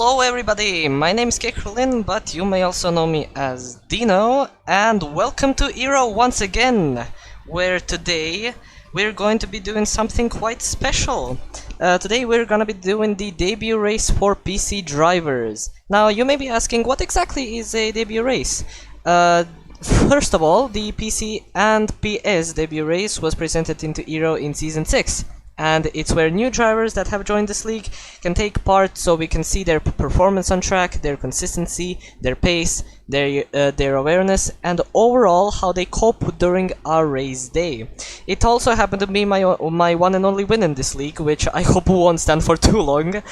Hello everybody, my name is Kekrlin, but you may also know me as Dino, and welcome to Eero once again, where today we're going to be doing something quite special. Today we're gonna be doing the debut race for PC drivers. Now you may be asking, what exactly is a debut race? First of all, the PC and PS debut race was presented into Eero in Season 6. And it's where new drivers that have joined this league can take part, so we can see their performance on track, their consistency, their pace, their awareness, and overall how they cope during our race day. It also happened to be my one and only win in this league, which I hope won't stand for too long.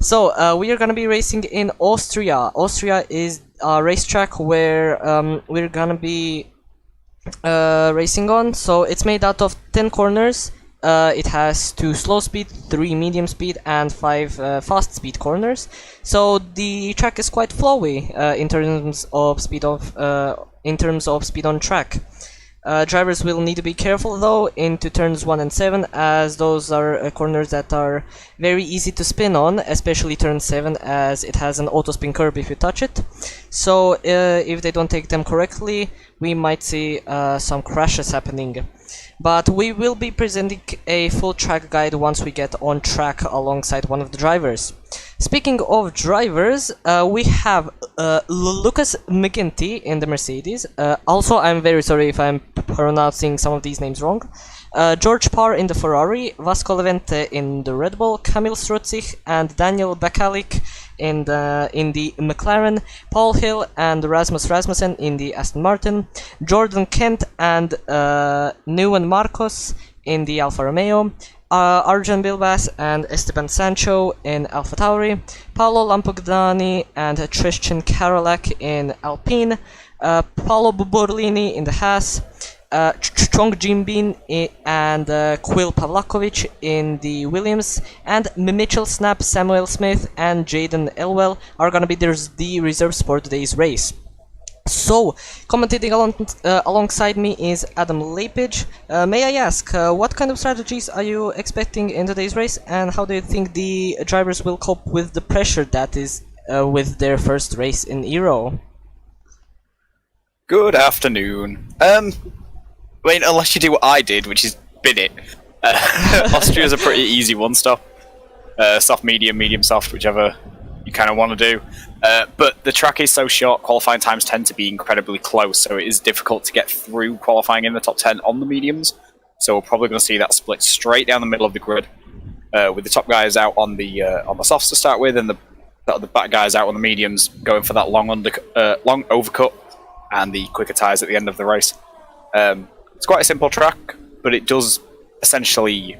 So we are gonna be racing in Austria. Austria is a racetrack where we're gonna be racing on. So it's made out of 10 corners. It has 2 slow speed, 3 medium speed, and 5 fast speed corners. So the track is quite flowy in terms of speed on track. Drivers will need to be careful though into turns 1 and 7, as those are corners that are very easy to spin on, especially turn 7, as it has an auto spin curb if you touch it. So if they don't take them correctly, we might see some crashes happening. But we will be presenting a full track guide once we get on track alongside one of the drivers. Speaking of drivers, we have Lucas McGinty in the Mercedes. Also, I'm very sorry if I'm pronouncing some of these names wrong. George Parr in the Ferrari, Vasco Levente in the Red Bull, Kamil Strutzig and Daniel Bakalik in the McLaren, Paul Hill and Rasmus Rasmussen in the Aston Martin, Jordan Kent and Nuwan Marcos in the Alfa Romeo, Arjan Bilbas and Esteban Sancho in Alfa Tauri, Paolo Lampugnani and Tristan Karolak in Alpine, Paolo Buborlini in the Haas, Chong Jimbin and Quil Pavlakovic in the Williams, and Mitchell Snap, Samuel Smith and Jaden Elwell are gonna be the reserves for today's race. So, commentating alongside me is Adam Lapidge. May I ask, what kind of strategies are you expecting in today's race, and how do you think the drivers will cope with the pressure that is with their first race in Eero? Good afternoon. I mean, unless you do what I did, which is bin it. Austria's a pretty easy one-stop. Soft, medium, medium, soft, whichever you kind of want to do. But the track is so short, qualifying times tend to be incredibly close, so it is difficult to get through qualifying in the top 10 on the mediums. So we're probably going to see that split straight down the middle of the grid, with the top guys out on the softs to start with, and the back guys out on the mediums, going for that long overcut and the quicker tyres at the end of the race. It's quite a simple track, but it does essentially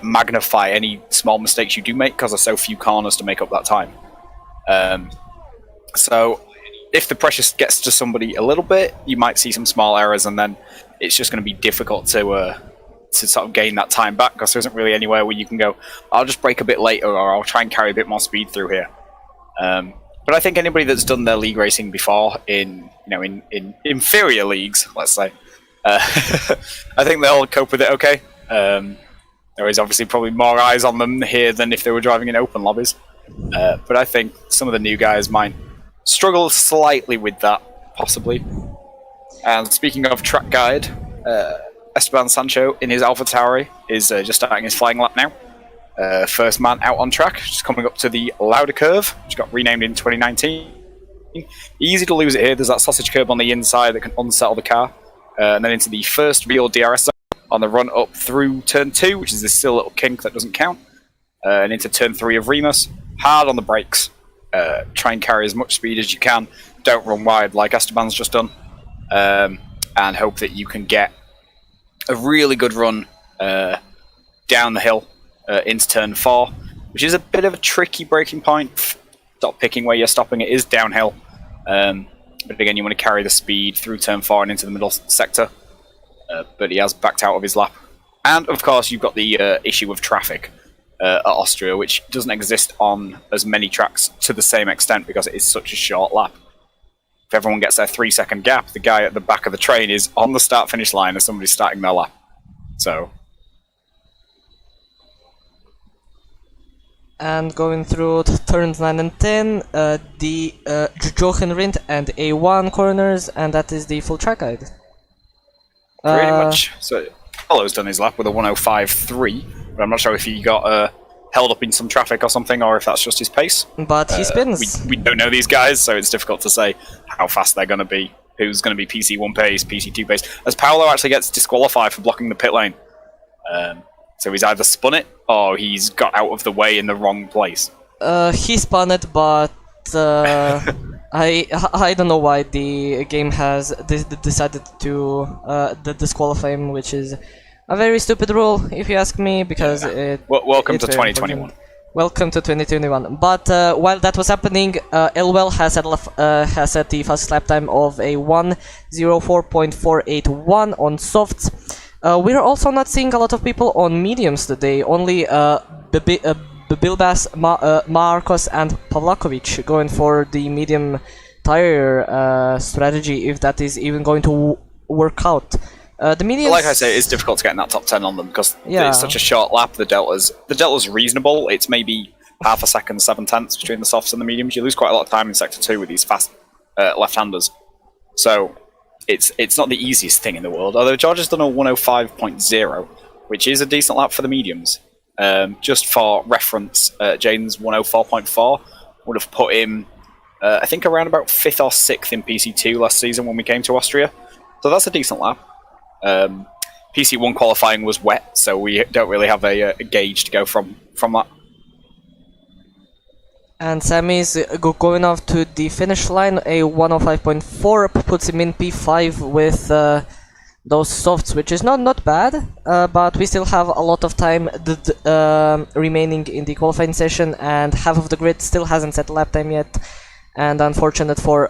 magnify any small mistakes you do make because there's so few corners to make up that time. So if the pressure gets to somebody a little bit, you might see some small errors, and then it's just going to be difficult to sort of gain that time back, because there isn't really anywhere where you can go, I'll just brake a bit later, or I'll try and carry a bit more speed through here. But I think anybody that's done their league racing before in inferior leagues, let's say, I think they'll cope with it okay. There is obviously probably more eyes on them here than if they were driving in open lobbies. But I think some of the new guys might struggle slightly with that, possibly. And speaking of track guide, Esteban Sancho in his Alfa Tauri is just starting his flying lap now. First man out on track, just coming up to the Lauda curve, which got renamed in 2019. Easy to lose it here, there's that sausage curb on the inside that can unsettle the car. And then into the first real DRS zone on the run up through turn 2, which is this still little kink that doesn't count. And into turn 3 of Remus. Hard on the brakes. Try and carry as much speed as you can. Don't run wide like Esteban's just done. And hope that you can get a really good run down the hill into turn 4, which is a bit of a tricky braking point. Stop picking where you're stopping, it is downhill. But again, you want to carry the speed through turn 4 and into the middle sector. But he has backed out of his lap. And of course, you've got the issue of traffic at Austria, which doesn't exist on as many tracks to the same extent because it is such a short lap. If everyone gets their 3-second gap, the guy at the back of the train is on the start-finish line as somebody's starting their lap. So And going through turns 9 and 10, the Jochen Rindt and A1 corners, and that is the full track guide. Pretty much. So Apollo's done his lap with a 105.3, but I'm not sure if he got held up in some traffic or something, or if that's just his pace. But he spins. We don't know these guys, so it's difficult to say how fast they're going to be. Who's going to be PC1 pace, PC2 pace. As Paolo actually gets disqualified for blocking the pit lane. So he's either spun it, or he's got out of the way in the wrong place. He spun it, but I don't know why the game has decided to disqualify him, which is a very stupid rule, if you ask me, because welcome to 2021. Important. Welcome to 2021. But while that was happening, Elwell has set the fastest lap time of a 1:04.481 on softs. We're also not seeing a lot of people on mediums today. Only Bilbas, Marcos, and Pavlakovic going for the medium tire strategy, if that is even going to work out. The mediums, like I say, it's difficult to get in that top 10 on them because it's such a short lap. The delta's reasonable. It's maybe half a second, 7/10 between the softs and the mediums. You lose quite a lot of time in sector 2 with these fast left-handers. So it's not the easiest thing in the world. Although George has done a 105.0, which is a decent lap for the mediums. Just for reference, Jaden's 104.4 would have put him, I think, around about 5th or 6th in PC2 last season when we came to Austria. So that's a decent lap. PC1 qualifying was wet, so we don't really have a gauge to go from that. And Sammy's going off to the finish line. A 105.4 puts him in P5 with those softs, which is not bad, but we still have a lot of time remaining in the qualifying session, and half of the grid still hasn't set lap time yet, and unfortunate for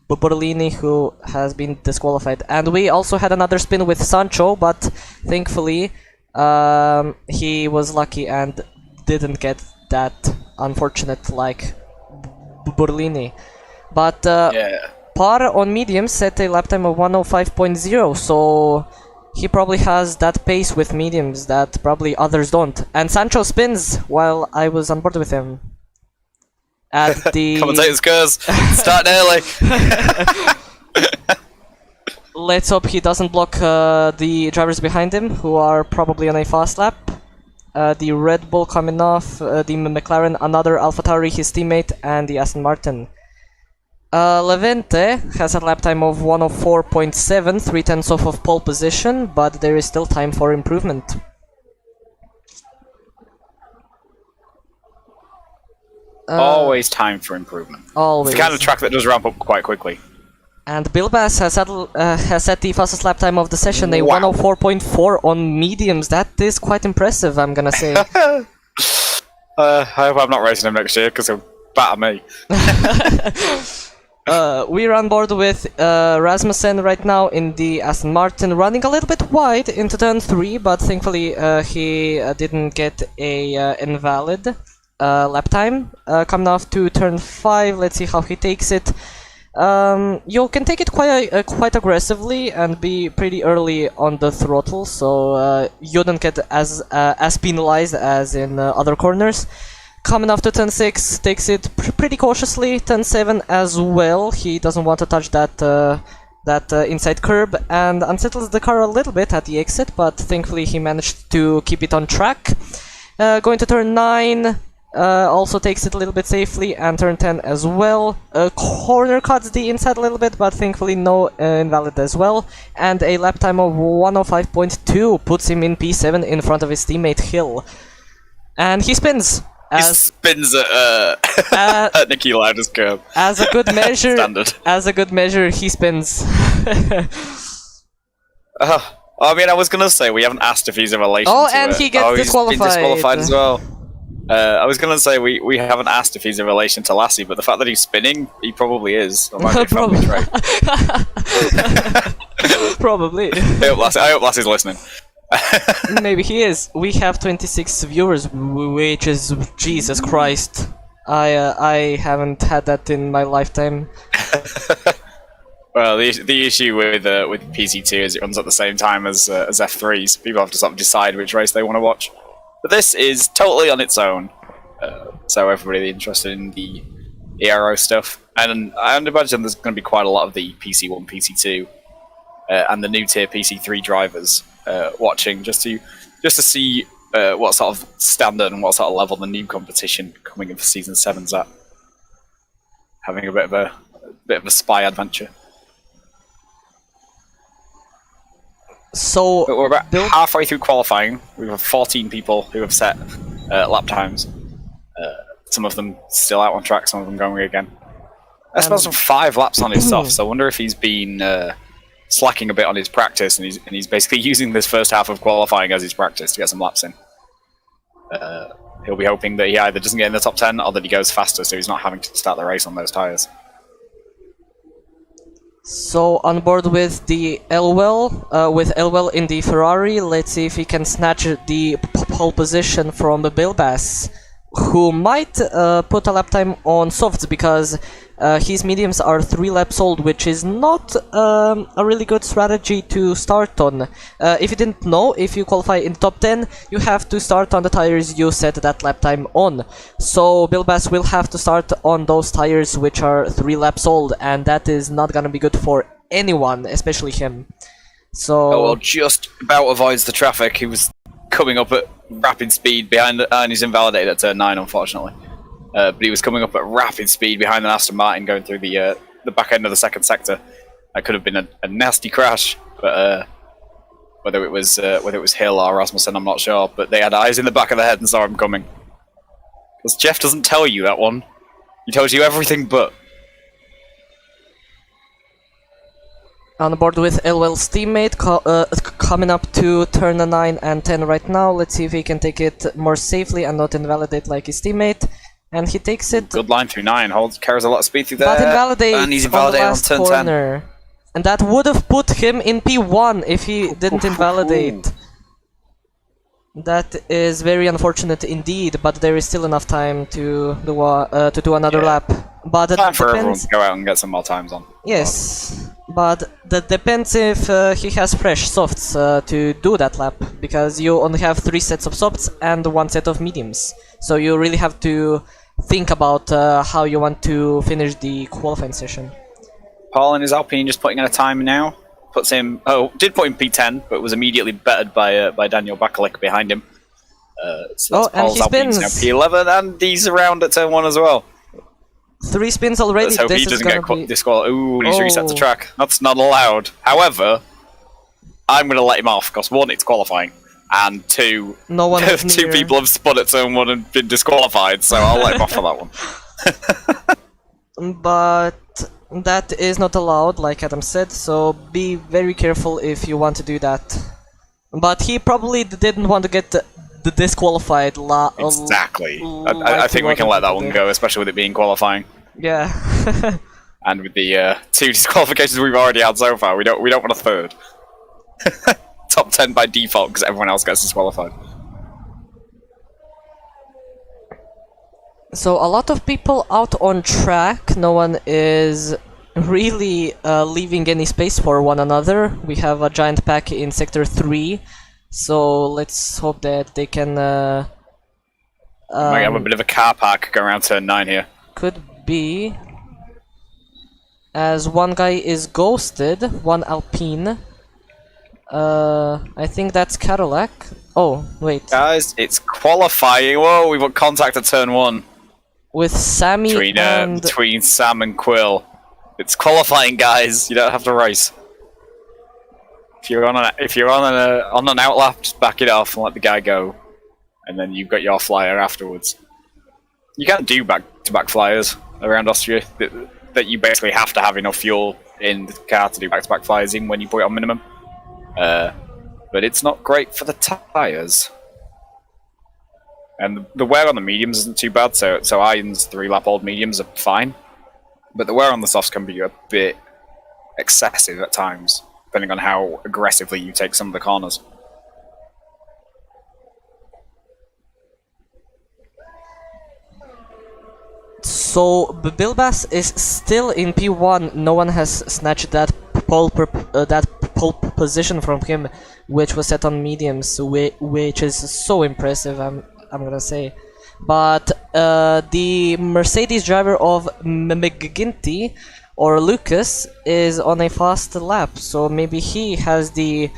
Borlini, who has been disqualified. And we also had another spin with Sancho, but thankfully he was lucky and didn't get that unfortunate like Borlini. But Par on medium set a lap time of 105.0, so he probably has that pace with mediums that probably others don't. And Sancho spins while I was on board with him. At the Commentators curse, start early. Let's hope he doesn't block the drivers behind him, who are probably on a fast lap. The Red Bull coming off, the McLaren, another AlphaTauri, his teammate, and the Aston Martin. Levente has a lap time of 104.7, 3/10 off of pole position, but there is still time for improvement. Always time for improvement. Always. It's the kind of track that does ramp up quite quickly. And Bilbas has set the fastest lap time of the session, a Wow. 104.4 on mediums. That is quite impressive, I'm gonna say. I hope I'm not racing him next year because he'll batter me. We're on board with Rasmussen right now in the Aston Martin, running a little bit wide into turn 3, but thankfully he didn't get a invalid lap time. Coming off to turn 5, let's see how he takes it. You can take it quite aggressively and be pretty early on the throttle, so you don't get as penalized as in other corners. Coming off to turn 6, takes it pretty cautiously. Turn 7 as well. He doesn't want to touch that inside curb and unsettles the car a little bit at the exit, but thankfully he managed to keep it on track. Going to turn 9. Also takes it a little bit safely, and turn 10 as well. Corner cuts the inside a little bit, but thankfully no invalid as well. And a lap time of 105.2 puts him in P7 in front of his teammate Hill. And he spins. He spins at Niki Lauda's curb. As a good measure, Standard. As a good measure, he spins. I mean, I was gonna say we haven't asked if he's in relation. Oh, to and it. he gets disqualified. He's been disqualified as well. I was gonna say we haven't asked if he's in relation to Lassie, but the fact that he's spinning, he probably is. That might be a family trait. Probably. I hope Lassie's listening. Maybe he is. We have 26 viewers, which is Jesus Christ. I haven't had that in my lifetime. Well, the issue with PC2 is it runs at the same time as F3s. People have to sort of decide which race they want to watch. But this is totally on its own. so everybody interested in the aero stuff. And I imagine there's going to be quite a lot of the PC1, PC2, and the new tier PC3 drivers watching just to see what sort of standard and what sort of level the new competition coming in for Season 7's at. Having a bit of a spy adventure. So but we're about halfway through qualifying. We have 14 people who have set lap times. Some of them still out on track, some of them going again. I suppose 5 laps on his soft, so I wonder if he's been slacking a bit on his practice, and he's basically using this first half of qualifying as his practice to get some laps in. He'll be hoping that he either doesn't get in the top 10 or that he goes faster, so he's not having to start the race on those tyres. So on board with the Elwell in the Ferrari, let's see if he can snatch the pole position from the Bilbas, who might put a lap time on softs, because his mediums are 3 laps old, which is not a really good strategy to start on. If you didn't know, if you qualify in the top 10, you have to start on the tires you set that lap time on. So Bilbas will have to start on those tires which are 3 laps old, and that is not gonna be good for anyone, especially him. So... Oh, well, just about avoids the traffic. He was coming up at rapid speed behind, and he's invalidated at turn 9, unfortunately. But he was coming up at rapid speed behind an Aston Martin going through the back end of the second sector. That could have been a nasty crash, but whether it was Hill or Rasmussen, I'm not sure. But they had eyes in the back of the head and saw him coming. Because Jeff doesn't tell you that one. He tells you everything but. On board with Elwell's teammate, coming up to turn 9 and 10 right now. Let's see if he can take it more safely and not invalidate like his teammate. And he takes it. Good line through 9. Carries a lot of speed through there. But invalidates and he's invalidated on turn corner. 10. And that would have put him in P1 if he didn't invalidate. That is very unfortunate indeed, but there is still enough time to do another lap. But time for everyone to go out and get some more times on. Yes, but that depends if he has fresh softs to do that lap, because you only have 3 sets of softs and 1 set of mediums. So you really have to think about how you want to finish the qualifying session. Paul in his Alpine just putting in a time now. Puts him. Did put him P10, but was immediately bettered by Daniel Bakalik behind him. So that's Paul's Alpine's now P11, and he's around at turn 1 as well. 3 spins already. Let's hope he doesn't get disqualified. Ooh, he's reset the track. That's not allowed. However, I'm going to let him off because 1, it's qualifying, and 2, no one 2 people have spun at turn 1 and been disqualified. So I'll let him off for that one. But that is not allowed, like Adam said. So be very careful if you want to do that. But he probably didn't want to get the disqualified. Exactly. I think we can let that one go, especially with it being qualifying. Yeah. And with the 2 disqualifications we've already had so far, we don't want a 3rd. Top 10 by default because everyone else gets disqualified. So a lot of people out on track. No one is really leaving any space for one another. We have a giant pack in sector 3. So let's hope that they can. Might have a bit of a car park going around turn 9 here. Could be. As one guy is ghosted, one Alpine. I think that's Cadillac. Oh, wait. Guys, it's qualifying. Whoa, we've got contact at turn 1. With Sammy between Sam and Quill. It's qualifying, guys. You don't have to race. If you're on an outlap, just back it off and let the guy go, and then you've got your flyer afterwards. You can't do back-to-back flyers around Austria. That you basically have to have enough fuel in the car to do back-to-back flyers, even when you put it on minimum. But it's not great for the tyres. And the wear on the mediums isn't too bad, so Iron's 3-lap-old mediums are fine. But the wear on the softs can be a bit excessive at times, depending on how aggressively you take some of the corners. So Bilbas is still in P1. No one has snatched that pole position from him, which was set on mediums, which is so impressive. I'm gonna say, but the Mercedes driver of McGinty or Lucas is on a fast lap, so maybe he has the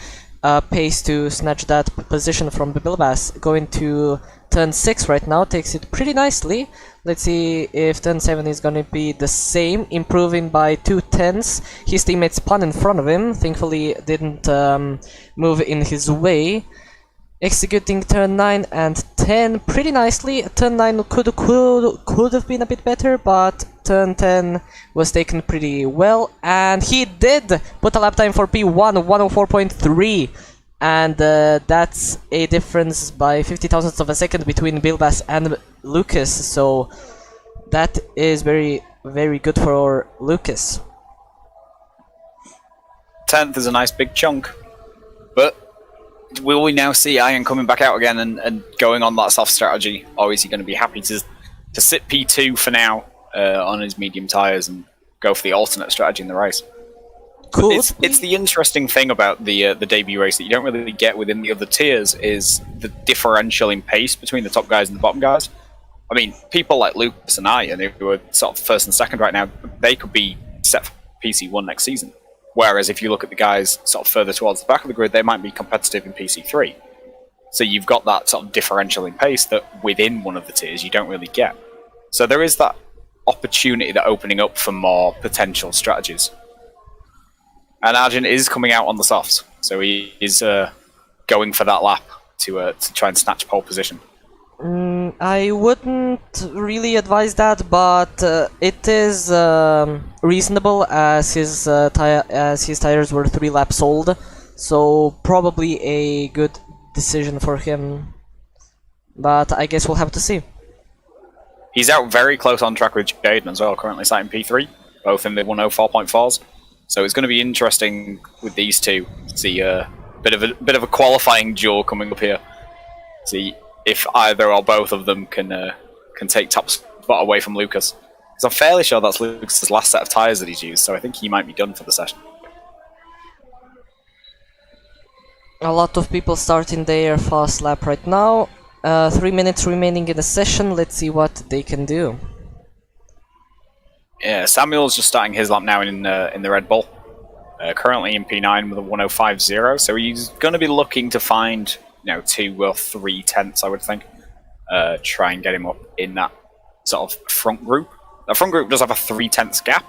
pace to snatch that position from Bilbas. Going to turn 6 right now, takes it pretty nicely. Let's see if turn 7 is gonna be the same, improving by 2/10. His teammate spun in front of him, thankfully didn't move in his way. Executing turn 9 and 10 pretty nicely. Turn 9 could have been a bit better, but turn 10 was taken pretty well, and he did put a lap time for P1 104.3, and that's a difference by 50 thousandths of a second between Bilbas and Lucas, so that is very, very good for Lucas. 10th is a nice big chunk, but will we now see Iron coming back out again and going on that soft strategy, or is he going to be happy to sit P2 for now on his medium tyres and go for the alternate strategy in the race? Cool. It's the interesting thing about the debut race that you don't really get within the other tiers is the differential in pace between the top guys and the bottom guys. I mean, people like Lucas and Iron, who are sort of first and second right now, they could be set for PC1 next season. Whereas if you look at the guys sort of further towards the back of the grid, they might be competitive in PC3. So you've got that sort of differential in pace that within one of the tiers you don't really get. So there is that opportunity that opening up for more potential strategies. And Arjun is coming out on the softs, so he is going for that lap to try and snatch pole position. I wouldn't really advise that, but it is reasonable as his tires were 3 laps old, so probably a good decision for him. But I guess we'll have to see. He's out very close on track with Jaden as well, currently sat in P3, both in the 104.4s. So it's going to be interesting with these two to see a bit of a qualifying duel coming up here. See if either or both of them can take top spot away from Lucas. Because I'm fairly sure that's Lucas's last set of tyres that he's used, so I think he might be done for the session. A lot of people starting their fast lap right now. 3 minutes remaining in the session. Let's see what they can do. Yeah, Samuel's just starting his lap now in the Red Bull. Currently in P9 with a 105.0, so he's going to be looking to find 2 or 3 tenths, I would think. Try and get him up in that sort of front group. The front group does have a 3 tenths gap,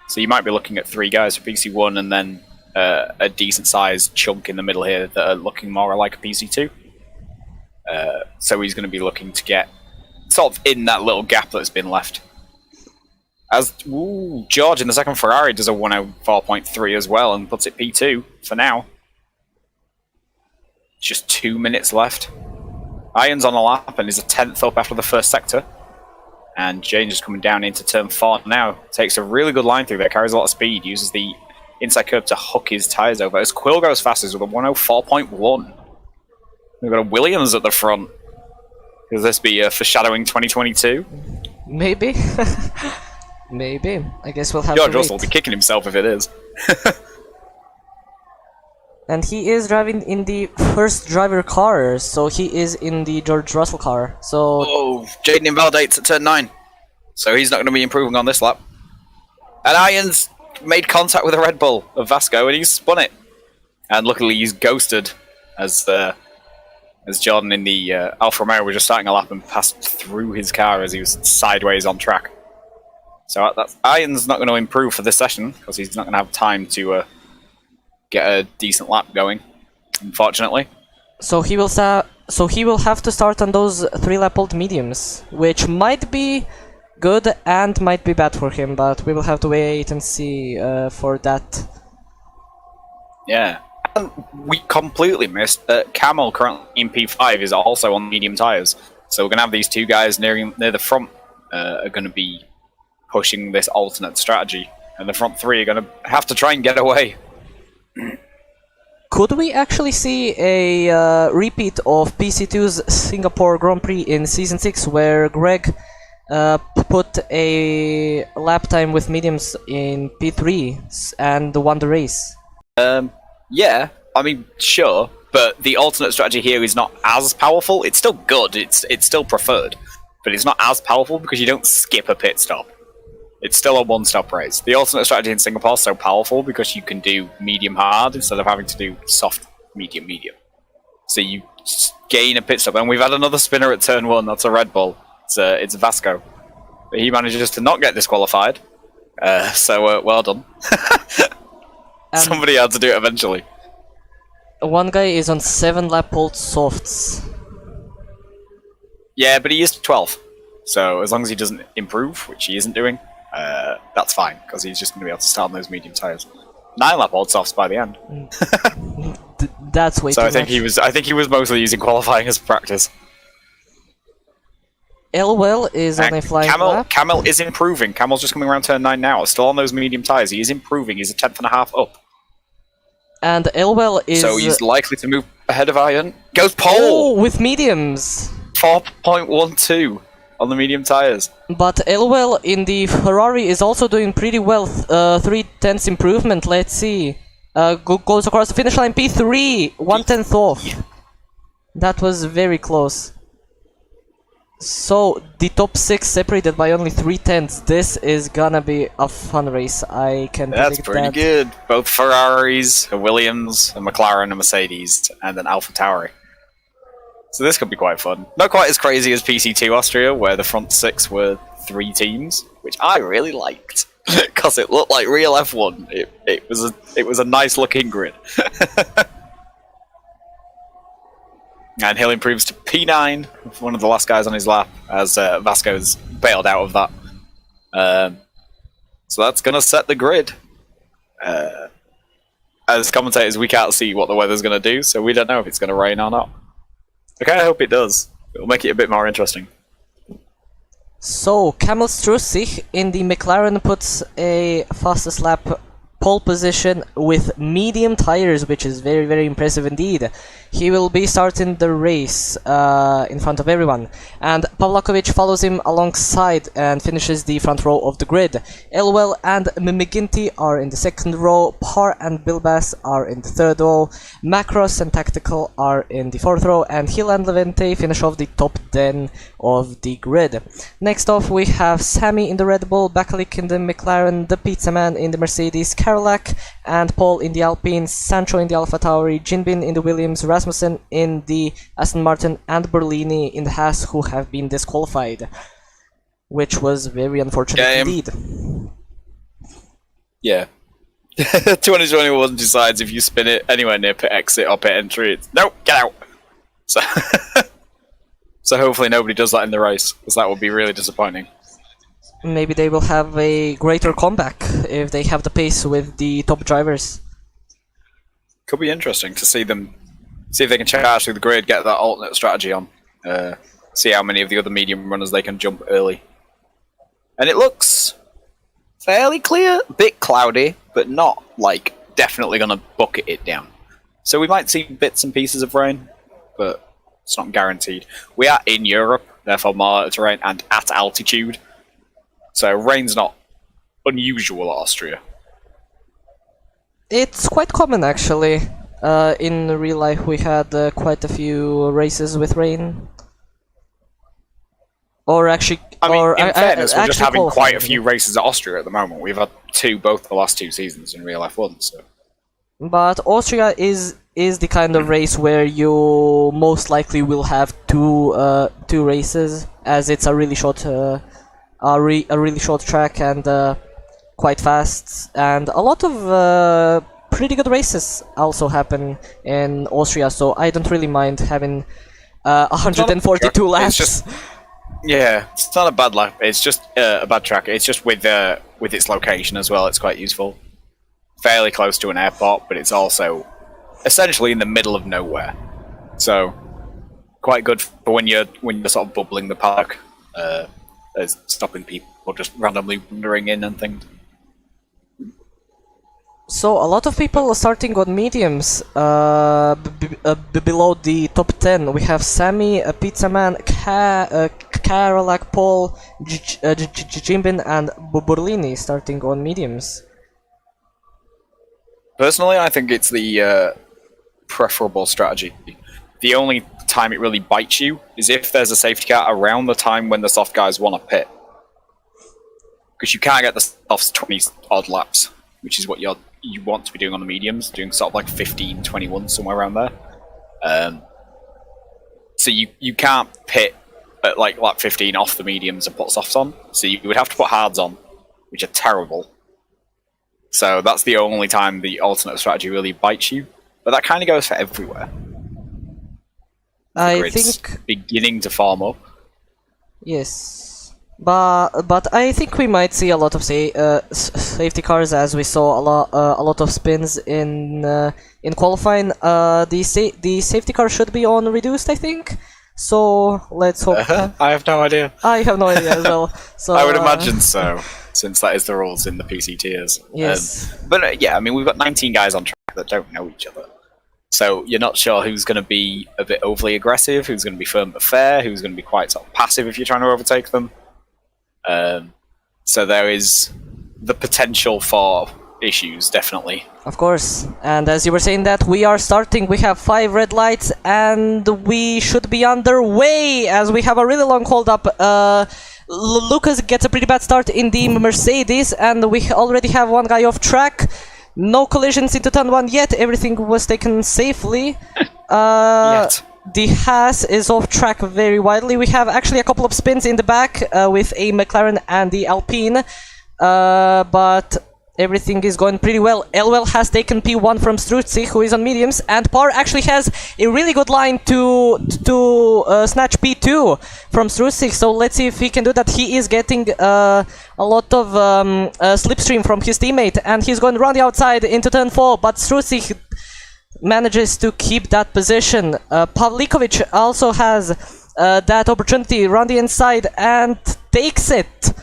so you might be looking at 3 guys for PC1 and then a decent sized chunk in the middle here that are looking more like a PC2. So he's going to be looking to get sort of in that little gap that's been left. As George in the second Ferrari does a 104.3 as well and puts it P2 for now. Just 2 minutes left. Iron's on a lap and is a 10th up after the first sector. And Jane's just coming down into turn 4 now. Takes a really good line through there, carries a lot of speed, uses the inside curve to hook his tyres over. As Quill goes fastest with a 104.1. We've got a Williams at the front. Could this be foreshadowing 2022? Maybe. Maybe. I guess we'll have to George wait. Russell will be kicking himself if it is. And he is driving in the first driver car, so he is in the George Russell car. So Jaden invalidates at turn 9. So he's not going to be improving on this lap. And Irons made contact with a Red Bull of Vasco and he's spun it. And luckily he's ghosted as Jordan in the Alfa Romeo was just starting a lap and passed through his car as he was sideways on track. So Iron's not going to improve for this session because he's not going to have time to get a decent lap going, unfortunately. So he will have to start on those 3-lap-old mediums, which might be good and might be bad for him, but we will have to wait and see for that. Yeah, and we completely missed that Camel currently in P5 is also on medium tyres. So we're going to have these 2 guys near the front are going to be pushing this alternate strategy, and the front 3 are going to have to try and get away. Could we actually see a repeat of PC2's Singapore Grand Prix in Season 6, where Greg put a lap time with mediums in P3 and won the race? Yeah, I mean, sure, but the alternate strategy here is not as powerful. It's still good, it's still preferred, but it's not as powerful because you don't skip a pit stop. It's still a one-stop race. The alternate strategy in Singapore is so powerful because you can do medium-hard instead of having to do soft, medium-medium. So you gain a pit stop, and we've had another spinner at turn 1. That's a Red Bull. It's Vasco. But he manages to not get disqualified. So well done. Somebody had to do it eventually. One guy is on 7 lap old softs. Yeah, but he is 12. So as long as he doesn't improve, which he isn't doing, that's fine, because he's just going to be able to start on those medium tyres. 9 lap old softs by the end. That's way too much. I think he was mostly using qualifying as practice. Elwell is on a flying lap. Camel is improving. Camel's just coming around turn 9 now. Still on those medium tyres. He is improving. He's a 10.5 up. And Elwell is... So he's likely to move ahead of Iron. Goes pole! Oh, with mediums! 4.12 on the medium tyres. But Elwell in the Ferrari is also doing pretty well. 3/10 improvement, let's see. Goes across the finish line, P3! 1/10 off. That was very close. So, the top 6 separated by only 3/10. This is gonna be a fun race, I can predict that. That's pretty good. Both Ferraris, a Williams, a McLaren, a Mercedes, and an AlphaTauri. So this could be quite fun. Not quite as crazy as PC2 Austria, where the front 6 were 3 teams, which I really liked, because it looked like real F1. It was a nice looking grid. And Hill improves to P9, one of the last guys on his lap, as Vasco's bailed out of that. So that's going to set the grid. As commentators, we can't see what the weather's going to do, so we don't know if it's going to rain or not. I kind of hope it does. It'll make it a bit more interesting. So, Kamil Strussig in the McLaren puts a fastest lap pole position with medium tires, which is very, very impressive indeed. He will be starting the race in front of everyone. And Pavlakovic follows him alongside and finishes the front row of the grid. Elwell and McGinty are in the second row. Parr and Bilbas are in the third row. Macross and Tactical are in the fourth row. And Hill and Levente finish off the top 10 of the grid. Next off we have Sammy in the Red Bull, Bakalik in the McLaren, the Pizza Man in the Mercedes, Karolak and Paul in the Alpine, Sancho in the AlphaTauri, Jinbin in the Williams, Rasmussen in the Aston Martin, and Berlini in the Haas, who have been disqualified, which was very unfortunate indeed. Yeah. 2021 decides if you spin it anywhere near pit exit or pit entry, it's nope, get out. So, so hopefully nobody does that in the race, because that would be really disappointing. Maybe they will have a greater comeback if they have the pace with the top drivers. Could be interesting to see them, see if they can charge through the grid, get that alternate strategy on, see how many of the other medium runners they can jump early. And it looks fairly clear, a bit cloudy, but not like definitely going to bucket it down. So we might see bits and pieces of rain, but it's not guaranteed. We are in Europe, therefore more terrain and at altitude. So rain's not unusual at Austria. It's quite common actually. In real life we had quite a few races with rain. Or actually... I mean, in fairness, we're just having quite a few races at Austria at the moment. We've had both the last 2 seasons in real F1, so... But Austria is the kind of race where you most likely will have two races, as it's a really short... a really short track and quite fast, and a lot of pretty good races also happen in Austria, so I don't really mind having 142 laps. It's just, yeah, it's not a bad lap, it's just a bad track. It's just with its location as well, it's quite useful. Fairly close to an airport, but it's also essentially in the middle of nowhere. So, quite good for when you're sort of bubbling the park. As stopping people just randomly wandering in and things. So a lot of people are starting on mediums below the top 10. We have Sammy, Pizza Man, Karolak, Paul, Jimbin and Burlini starting on mediums. Personally, I think it's the preferable strategy. The only time it really bites you is if there's a safety car around the time when the soft guys want to pit. Because you can't get the softs 20 odd laps, which is what you want to be doing on the mediums, doing sort of like 15, 21, somewhere around there. So you can't pit at like lap 15 off the mediums and put softs on. So you would have to put hards on, which are terrible. So that's the only time the alternate strategy really bites you. But that kind of goes for everywhere. I think beginning to form up. Yes, but I think we might see a lot of safety cars, as we saw a lot of spins in qualifying. The safety car should be on reduced, I think. So let's hope. I have no idea. I have no idea as well. So I would imagine so, since that is the rules in the PC tiers. Yes. But yeah, I mean, we've got 19 guys on track that don't know each other. So you're not sure who's going to be a bit overly aggressive, who's going to be firm but fair, who's going to be quite sort of passive if you're trying to overtake them. So there is the potential for issues, definitely. Of course. And as you were saying that, we are starting, we have 5 red lights, and we should be underway, as we have a really long hold up. Lucas gets a pretty bad start in the Mercedes, and we already have one guy off track. No collisions into turn 1 yet, everything was taken safely. The Haas is off track very widely. We have actually a couple of spins in the back with a McLaren and the Alpine, but everything is going pretty well. Elwell has taken P1 from Struzzi, who is on mediums, and Parr actually has a really good line to snatch P2 from Struzzi, so let's see if he can do that. He is getting a lot of slipstream from his teammate, and he's going around the outside into turn 4, but Struzzi manages to keep that position. Pavlikovic also has that opportunity around the inside and takes it.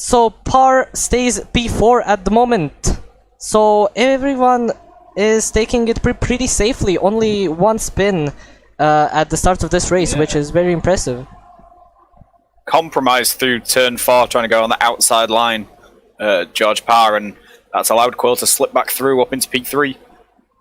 So Parr stays P4 at the moment. So everyone is taking it pretty safely. Only one spin at the start of this race, which is very impressive. Compromise through turn 4, trying to go on the outside line, George Parr, and that's allowed Quill to slip back through up into P3.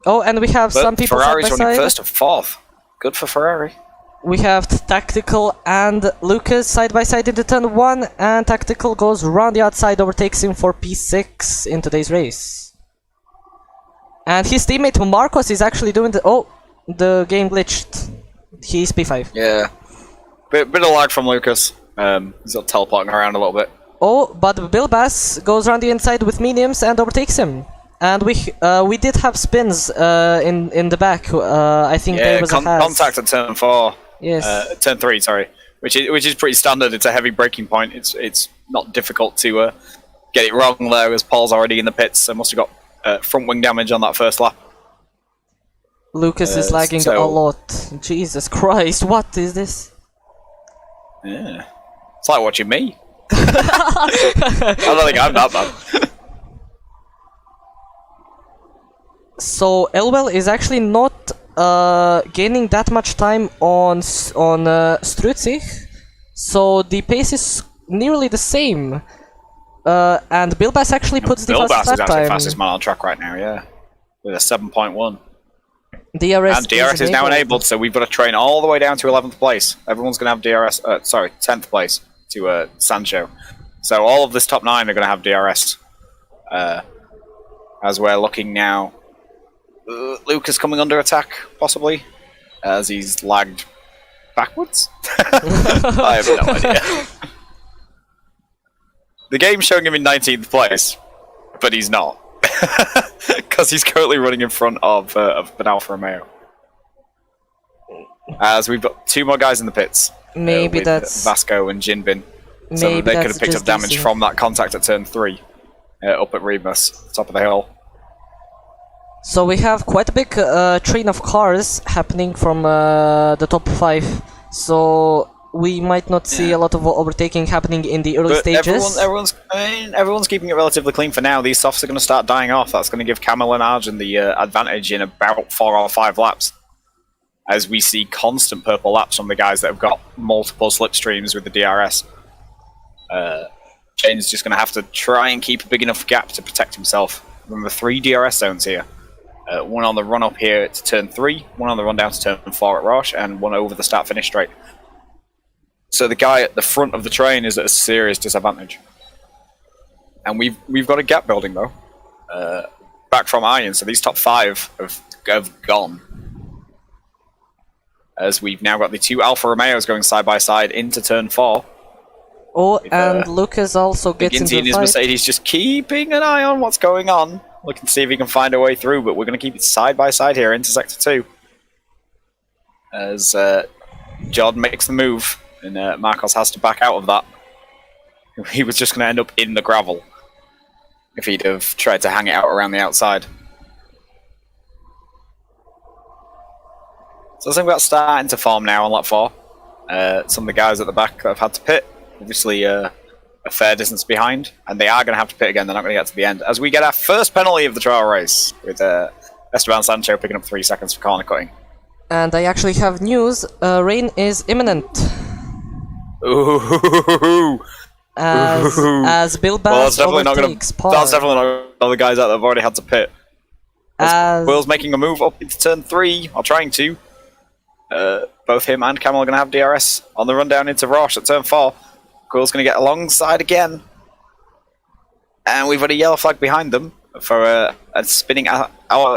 Oh, and we have some people Ferrari's side by running side. first and fourth. Good for Ferrari. We have Tactical and Lucas side by side into turn 1, and Tactical goes round the outside, overtakes him for P6 in today's race. And his teammate Marcos is actually doing the... Oh, the game glitched. He's P5. Yeah. Bit of lag from Lucas. He's teleporting around a little bit. Oh, but Bill Bass goes around the inside with mediums and overtakes him. And we did have spins in the back. I think there was a contact at turn 4. Yes. Turn 3, sorry. Which is pretty standard. It's a heavy braking point. It's not difficult to get it wrong there, as Paul's already in the pits. So must have got front wing damage on that first lap. Lucas is lagging a lot. Jesus Christ, what is this? Yeah. It's like watching me. I don't think I'm that bad. So Elwell is actually not gaining that much time on Struzzi, so the pace is nearly the same. And Bilbas actually puts the fastest lap time. Bilbas is actually the fastest man on track right now, yeah, with a 7.1. DRS and DRS is now enabled, so we've got to train all the way down to 11th place. Everyone's going to have DRS. 10th place to Sancho. So all of this top 9 are going to have DRS. As we're looking now. Lucas coming under attack, possibly, as he's lagged backwards? I have no idea. The game's showing him in 19th place, but he's not. Because he's currently running in front of an Alfa Romeo. As we've got 2 more guys in the pits. Maybe that's... Vasco and Jinbin. So they could have picked up damage from that contact at turn 3. Up at Remus, top of the hill. So we have quite a big train of cars happening from the top 5, so we might not see a lot of overtaking happening in the early stages. Everyone's keeping it relatively clean for now. These softs are going to start dying off. That's going to give Camel and Arjun the advantage in about 4 or 5 laps. As we see constant purple laps from the guys that have got multiple slipstreams with the DRS. Shane's just going to have to try and keep a big enough gap to protect himself. Remember, 3 DRS zones here. One on the run up here to turn 3, one on the run down to turn 4 at Roche, and one over the start-finish straight. So the guy at the front of the train is at a serious disadvantage. And we've got a gap building though. Back from Iron, so these top 5 have gone. As we've now got the 2 Alfa Romeos going side by side into turn 4. Oh, and Lucas also gets into the his fight. Mercedes just keeping an eye on what's going on. Looking to see if he can find a way through, but we're going to keep it side by side here into Sector 2. As Jordan makes the move, and Marcos has to back out of that. He was just going to end up in the gravel if he'd have tried to hang it out around the outside. So I think we're starting to form now on lap 4. Some of the guys at the back that have had to pit, obviously a fair distance behind, and they are going to have to pit again. They're not going to get to the end. As we get our first penalty of the trial race, with Esteban Sancho picking up 3 seconds for corner cutting. And I actually have news. Rain is imminent. Ooh. As Bill Bass overtakes Par. That's definitely not all the guys out that have already had to pit. Will's making a move up into turn 3, or trying to. Both him and Camel are going to have DRS on the run down into Roche at turn 4. Quill's going to get alongside again. And we've got a yellow flag behind them for a spinning our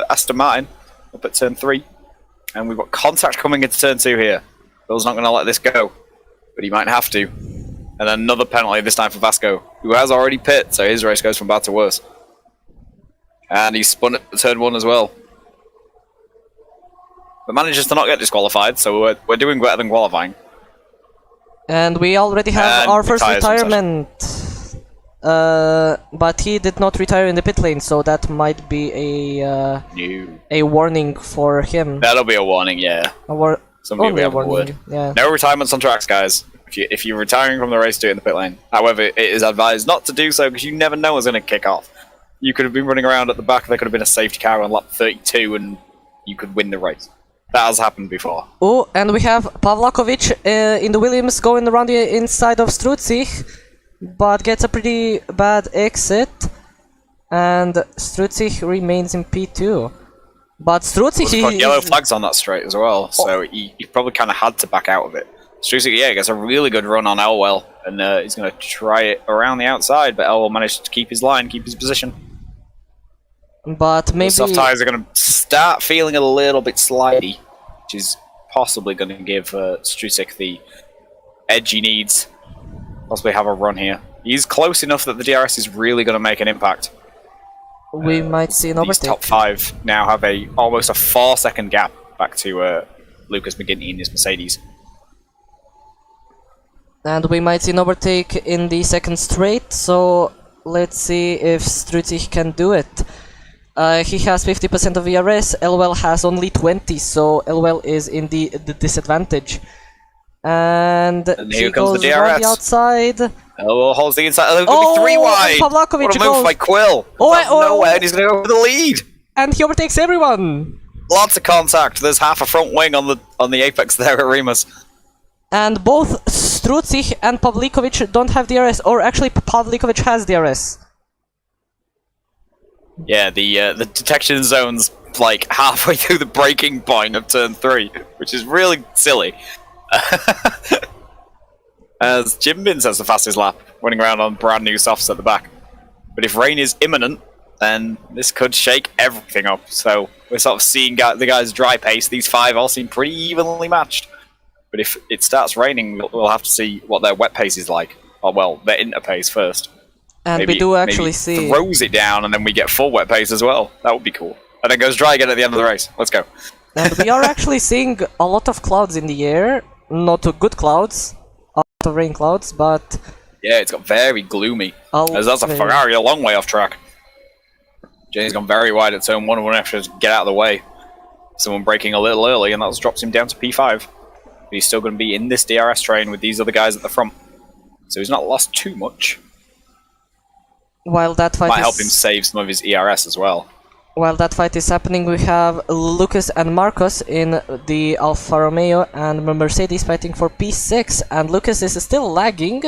Aston Martin up at turn 3. And we've got contact coming into turn 2 here. Will's not going to let this go, but he might have to. And another penalty, this time for Vasco, who has already pit, so his race goes from bad to worse. And he's spun at turn 1 as well. But manages to not get disqualified, so we're doing better than qualifying. And we already have our first retirement. But he did not retire in the pit lane, so that might be a warning for him. That'll be a warning, yeah. Somebody will have a word. Yeah. No retirements on tracks, guys. If you're retiring from the race, do it in the pit lane. However, it is advised not to do so because you never know what's going to kick off. You could have been running around at the back, there could have been a safety car on lap 32 and you could win the race. That has happened before. Oh, and we have Pavlakovic in the Williams going around the inside of Strutzich, but gets a pretty bad exit. And Strutzich remains in P2. But Strutzich got yellow flags on that straight as well, so he probably kind of had to back out of it. Strutzich, yeah, gets a really good run on Elwell, and he's going to try it around the outside, but Elwell managed to keep his line, keep his position. But maybe... The soft tyres are going to start feeling a little bit slidey, which is possibly going to give Strutzich the edge he needs. Possibly have a run here. He's close enough that the DRS is really going to make an impact. We might see an overtake. These top 5 now have almost a 4-second gap back to Lucas McGinty in his Mercedes. And we might see an overtake in the second straight, so let's see if Strutzich can do it. He has 50% of ERS, Elwell has only 20, so Elwell is in the disadvantage. And here he comes goes the DRS. around the outside. Elwell holds the inside. Oh, 3 wide! What a move by Quill! Nowhere, and he's going to go for the lead! And he overtakes everyone! Lots of contact. There's half a front wing on the apex there at Remus. And both Strutzich and Pavlikovic don't have DRS, or actually Pavlikovic has DRS. Yeah, the detection zone's like halfway through the braking point of turn 3, which is really silly. As Jim Bins has the fastest lap, running around on brand new softs at the back. But if rain is imminent, then this could shake everything up. So we're sort of seeing the guys' dry pace. These 5 all seem pretty evenly matched. But if it starts raining, we'll have to see what their wet pace is like. Or, well, their interpace first. And maybe, we do actually see... throws it down and then we get full wet pace as well. That would be cool. And then goes dry again at the end of the race. Let's go. And we are actually seeing a lot of clouds in the air. Not good clouds. A lot of rain clouds, but... Yeah, it's got very gloomy. As that's a Ferrari a long way off track. Jenny's gone very wide at turn 1 and 1 have to get out of the way. Someone braking a little early and that drops him down to P5. But he's still going to be in this DRS train with these other guys at the front. So he's not lost too much. While that fight might help him save some of his ERS as well. While that fight is happening, we have Lucas and Marcos in the Alfa Romeo and Mercedes fighting for P6, and Lucas is still lagging,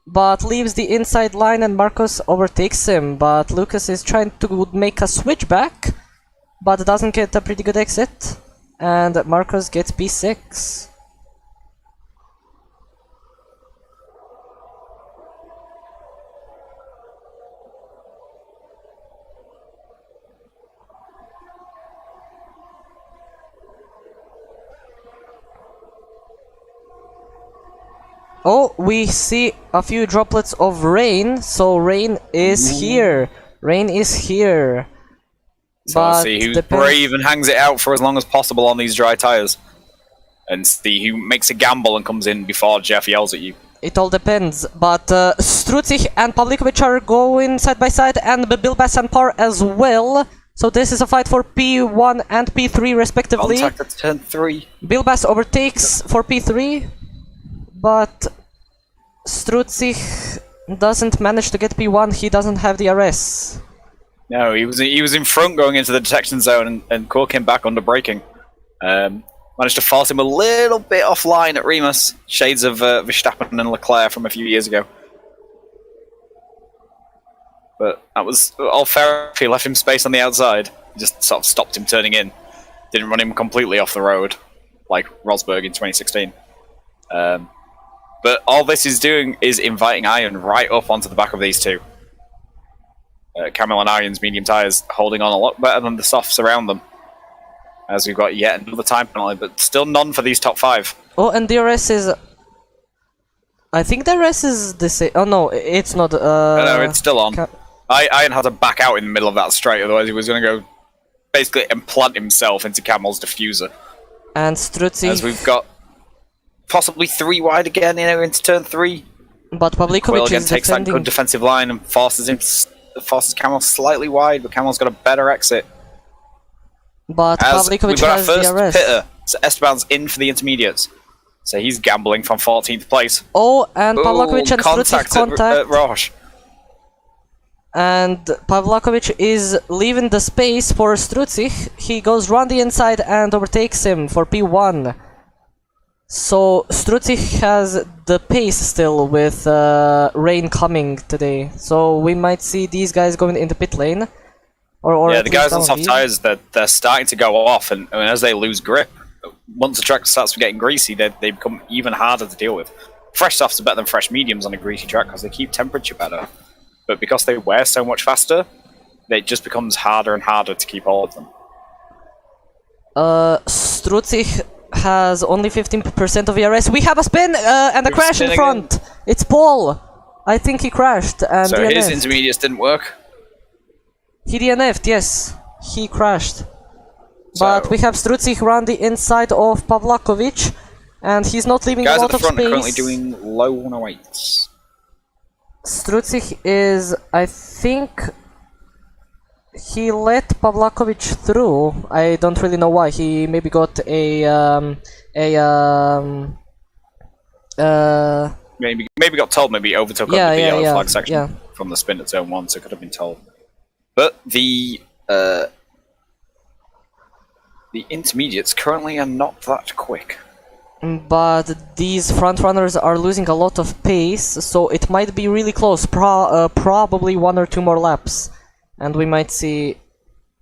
but leaves the inside line and Marcos overtakes him, but Lucas is trying to make a switch back, but doesn't get a pretty good exit. And Marcos gets P6. Oh, we see a few droplets of rain, so rain is here. Rain is here. So let's see who's brave and hangs it out for as long as possible on these dry tires. And see who makes a gamble and comes in before Jeff yells at you. It all depends, but Strucich and Pavlikovic are going side by side, and Bilbas and Par as well. So this is a fight for P1 and P3 respectively. Contact at turn 3. Bilbas overtakes for P3, but Strucich doesn't manage to get P1, he doesn't have the RS. No, he was in front going into the detection zone and Kor came back under braking. Managed to force him a little bit offline at Remus. Shades of Verstappen and Leclerc from a few years ago. But that was all fair. He left him space on the outside. He just sort of stopped him turning in. Didn't run him completely off the road, like Rosberg in 2016. But all this is doing is inviting Iron right up onto the back of these two. Camel and Iron's medium tyres holding on a lot better than the softs around them. As we've got yet another time penalty, but still none for these top 5. Oh, and DRS is... I think DRS is the same... Oh no, it's not... No, it's still on. Iron had to back out in the middle of that straight, otherwise he was going to go basically implant himself into Camel's diffuser. And Struzzi... As we've got possibly 3 wide again, into turn 3. But Pavlikovic again is takes defending... that good defensive line and forces Camel slightly wide, but Camel's got a better exit. But Pavlikovic has the DRS. Pitter, so Esteban's in for the intermediates. So he's gambling from 14th place. Oh, and Pavlikovic and Strucich contact. At Roche. And Pavlikovic is leaving the space for Strucich. He goes round the inside and overtakes him for P1. So Strucich has the pace still with rain coming today. So we might see these guys going in the pit lane. Or yeah, the guys on soft tyres, they're starting to go off, and as they lose grip, once the track starts getting greasy, they become even harder to deal with. Fresh softs are better than fresh mediums on a greasy track because they keep temperature better. But because they wear so much faster, it just becomes harder and harder to keep all of them. Strucich has only 15% of ERS. We have a spin and a crash in front. Again. It's Paul. I think he crashed. And so his intermediates didn't work? He DNF'd, yes. He crashed. But we have Strucich around the inside of Pavlikovic, and he's not leaving a lot of space. Guys at the front are currently doing low 108s. Strucich is, I think, he let Pavlikovic through. I don't really know why. He maybe got maybe got told. Maybe overtook on the yellow flag section from the spin at zone 1, so could have been told. But the intermediates currently are not that quick. But these front runners are losing a lot of pace, so it might be really close. Probably 1 or 2 more laps, and we might see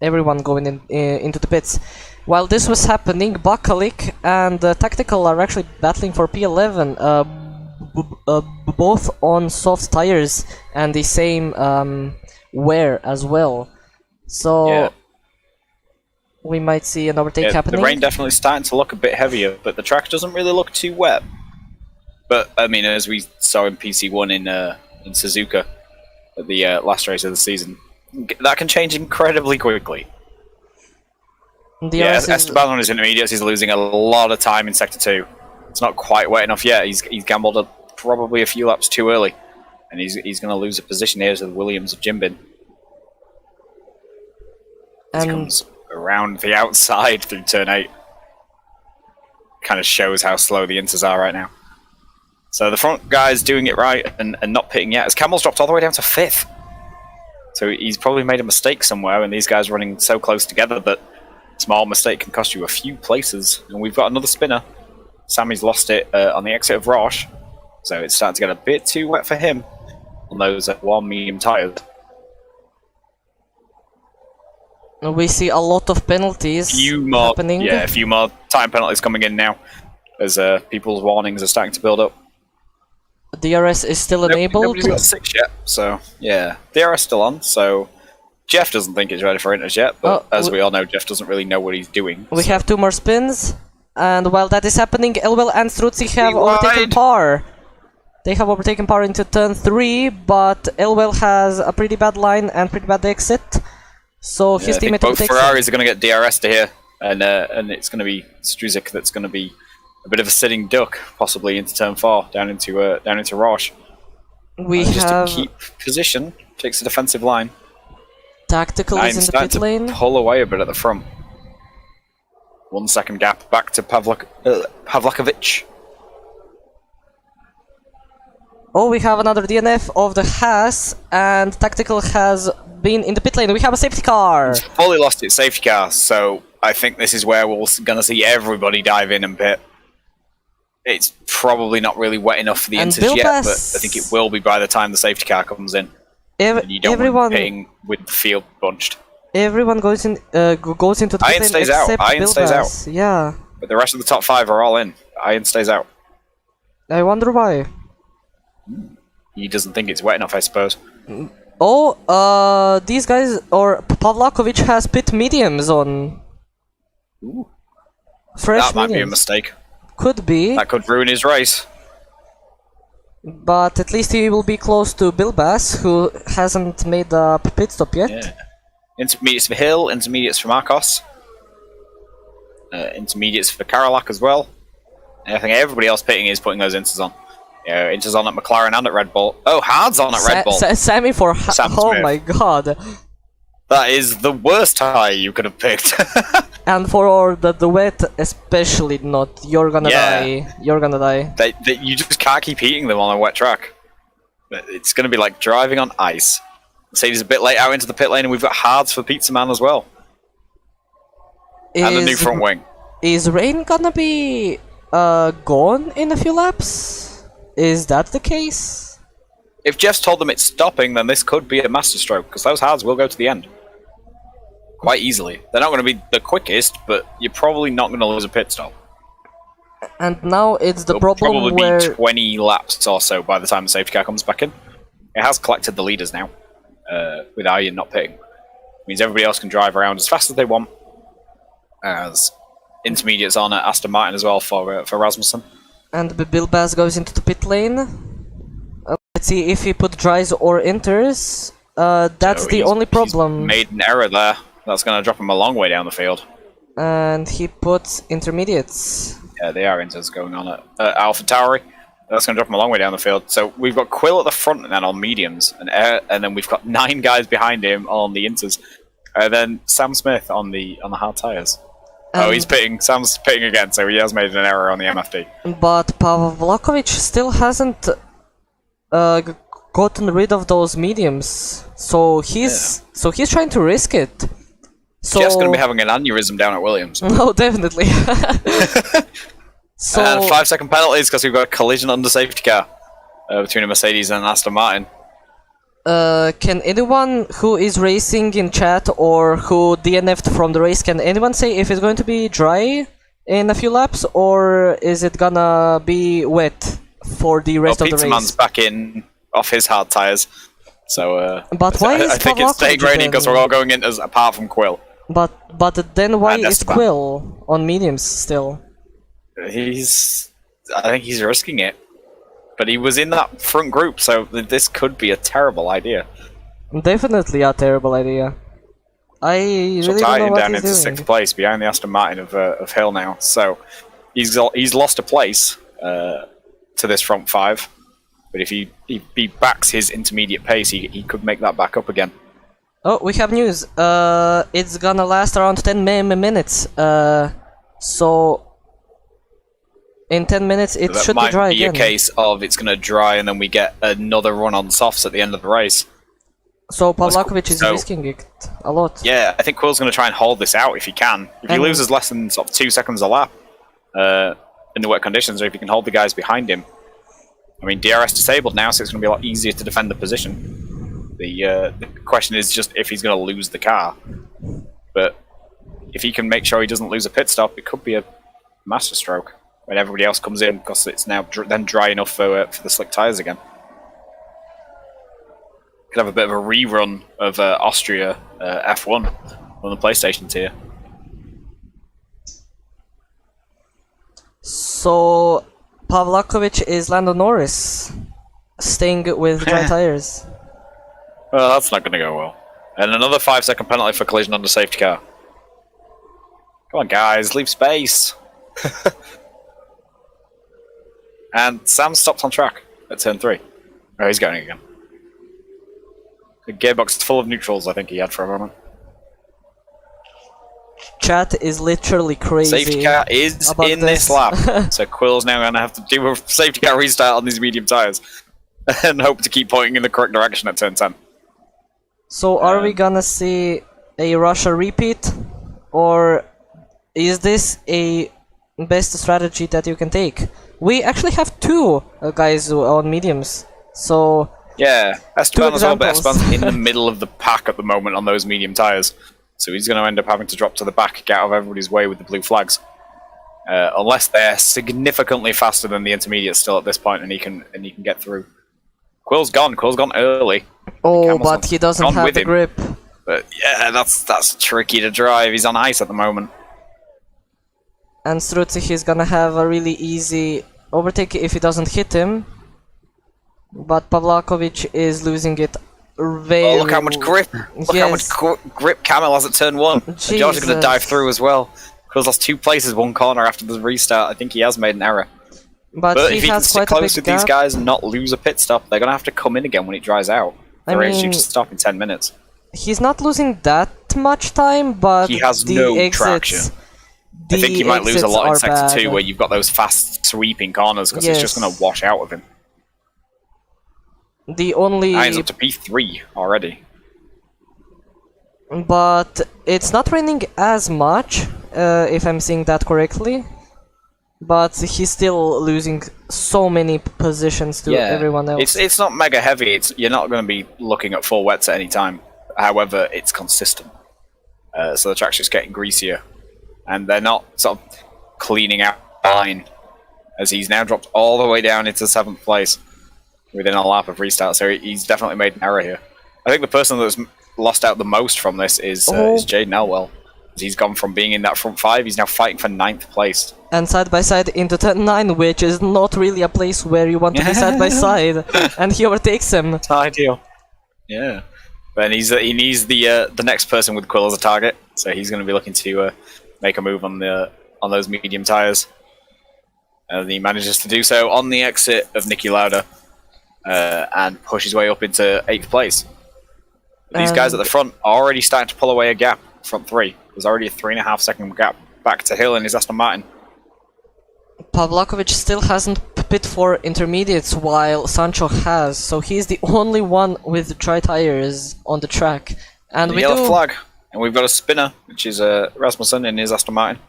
everyone going into the pits. While this was happening, Bakalik and Tactical are actually battling for P11, both on soft tires and the same wear as well. So we might see an overtake happening. The rain definitely starting to look a bit heavier, but the track doesn't really look too wet. But I mean, as we saw in PC1 in Suzuka at the last race of the season, that can change incredibly quickly. Esteban on his intermediates is losing a lot of time in Sector 2. It's not quite wet enough yet. He's gambled probably a few laps too early, and he's going to lose a position here to the Williams of Jimbin. He comes around the outside through turn 8. Kind of shows how slow the inters are right now. So the front guy's doing it right and not pitting yet, as Camel's dropped all the way down to 5th. So he's probably made a mistake somewhere, and these guys running so close together that a small mistake can cost you a few places. And we've got another spinner. Sammy's lost it on the exit of Roche, so it's starting to get a bit too wet for him on those warm medium tyres. We see a lot of penalties happening. Yeah, a few more time penalties coming in now, as people's warnings are starting to build up. DRS is still enabled. Nobody's got 6 yet, so yeah, DRS still on. So Jeff doesn't think it's ready for inters yet, but as we all know, Jeff doesn't really know what he's doing. We have 2 more spins, and while that is happening, Elwell and Struzzi have overtaken par. They have overtaken par into turn 3, but Elwell has a pretty bad line and pretty bad exit. So his teammate both Ferraris are going to get DRS to here, and it's going to be Struzik that's going to be a bit of a sitting duck, possibly into turn 4, down into Roush. Just to keep position, takes the defensive line. Tactical is in the pit lane. Pull away a bit at the front. 1 second gap back to Pavlakovic. Oh, we have another DNF of the Haas, and Tactical has been in the pit lane. We have a safety car. It's fully lost its safety car, so I think this is where we're going to see everybody dive in and pit. It's probably not really wet enough for the inters yet, but I think it will be by the time the safety car comes in. And you don't want pitting with the field bunched. Everyone goes into the pit lane stays out. Ian stays out. Yeah. But the rest of the top 5 are all in. Ian stays out. I wonder why. He doesn't think it's wet enough, I suppose. Oh, these guys, or Pavlakovic has pit mediums on. Ooh. Fresh that might mediums. be a mistake. Could be. That could ruin his race. But at least he will be close to Bilbas, who hasn't made a pit stop yet. Yeah. Intermediates for Hill, intermediates for Marcos. Intermediates for Karolak as well. And I think everybody else pitting is putting those inters on. Yeah, inters on at McLaren and at Red Bull. Oh, Hard's on at Red Bull. Sammy for Sam oh Smith. my god. That is the worst tie you could have picked. And for the wet, especially not. You're gonna die. You're gonna die. You just can't keep eating them on a wet track. It's going to be like driving on ice. Mercedes a bit late out into the pit lane, and we've got Hards for Pizza Man as well. And the new front wing. Is rain gonna be gone in a few laps? Is that the case? If Jeff's told them it's stopping, then this could be a masterstroke, because those Hards will go to the end. Quite easily. They're not going to be the quickest, but you're probably not going to lose a pit stop. And now it's the problem probably where... be 20 laps or so by the time the safety car comes back in. It has collected the leaders now, with Ian not pitting. It means everybody else can drive around as fast as they want. As intermediates on at Aston Martin as well for Rasmussen. And Bilbas goes into the pit lane. Let's see if he put dries or inters. That's So the only problem. He's made an error there. That's going to drop him a long way down the field. And he puts intermediates. Yeah, they are inters going on at Alpha Tauri. That's going to drop him a long way down the field. So we've got Quill at the front and then on mediums. And then we've got 9 guys behind him on the inters. And then Sam Smith on the hard tyres. Oh, he's pitting. Sam's pitting again, so he has made an error on the MFD. But Pavlakovic still hasn't gotten rid of those mediums. So he's trying to risk it. So Jeff's going to be having an aneurysm down at Williams. No, definitely. So And 5-second penalties because we've got a collision under safety car between a Mercedes and an Aston Martin. can anyone who is racing in chat or who DNF'd from the race, can anyone say if it's going to be dry in a few laps or is it gonna be wet for the rest of the race? Pizza Man's back in off his hard tyres. So, but why is I think it's staying raining because we're all going in as apart from Quill. But then why And is Esteban. Quill on mediums still? I think he's risking it. But he was in that front group, so this could be a terrible idea. Definitely a terrible idea. I really don't know what down he's into doing. 6th place behind the Aston Martin of Hill now. So he's lost a place to this front 5. But if he backs his intermediate pace, he could make that back up again. Oh, we have news. It's gonna last around 10 minutes. So in 10 minutes it should be dry again. That might be a case of it's going to dry and then we get another run on softs at the end of the race. So Pavlakovic is risking it a lot. Yeah, I think Quill's going to try and hold this out if he can. If he loses less than sort of 2 seconds a lap in the wet conditions, or if he can hold the guys behind him. I mean, DRS disabled now, so it's going to be a lot easier to defend the position. The question is just if he's going to lose the car. But if he can make sure he doesn't lose a pit stop, it could be a masterstroke when everybody else comes in, because it's now then dry enough for the slick tyres again. Could have a bit of a rerun of Austria F1 on the PlayStation tier. So Pavlakovic is Lando Norris, staying with dry tires. Well, that's not going to go well. And another 5-second penalty for collision on the safety car. Come on, guys, leave space. And Sam stopped on track at turn 3. Oh, he's going again. The gearbox is full of neutrals, I think he had for a moment. Chat is literally crazy. Safety car is in this lap, so Quill's now going to have to do a safety car restart on these medium tyres and hope to keep pointing in the correct direction at turn 10. So are we gonna see a Russia repeat, or is this a best strategy that you can take? We actually have two guys on mediums, so... Yeah, Esteban as well, but Esteban's in the middle of the pack at the moment on those medium tyres. So he's going to end up having to drop to the back, get out of everybody's way with the blue flags. Unless they're significantly faster than the intermediates still at this point, and he can get through. Quill's gone early. Oh, but he doesn't have the grip. But yeah, that's tricky to drive. He's on ice at the moment. And Strutsich is gonna have a really easy overtake if he doesn't hit him. But Pavlakovic is losing it very... Oh, look how much grip! Look how much grip Camel has at turn 1. And George is going to dive through as well. Quill's lost 2 places, 1 corner after the restart. I think he has made an error. But if he can stick close with these guys and not lose a pit stop, they're going to have to come in again when it dries out. They're actually just stop in 10 minutes. He's not losing that much time, but he has no traction. I think he might lose a lot in sector 2, where you've got those fast sweeping corners, because it's just going to wash out of him. The only... He's up to P3 already. But it's not raining as much, if I'm seeing that correctly. But he's still losing so many positions to everyone else. It's not mega heavy. You're not going to be looking at full wets at any time. However, it's consistent. So the track's just getting greasier. And they're not sort of cleaning out the line, as he's now dropped all the way down into 7th place within a lap of restart. So he's definitely made an error here. I think the person that's lost out the most from this is Jaden Elwell. He's gone from being in that front 5, he's now fighting for 9th place. And side by side into turn 9, which is not really a place where you want to be side by side. And he overtakes him. It's ideal. Yeah. But he needs the next person with Quill as a target, so he's going to be looking to make a move on those medium tyres. And he manages to do so on the exit of Niki Lauda and push his way up into 8th place. These guys at the front are already starting to pull away a gap, front 3. There's already a 3.5 second gap back to Hill in his Aston Martin. Pavlakovic still hasn't pit for intermediates, while Sancho has, so he's the only one with dry tires on the track. And we yellow flag, and we've got a spinner, which is Rasmussen in his Aston Martin.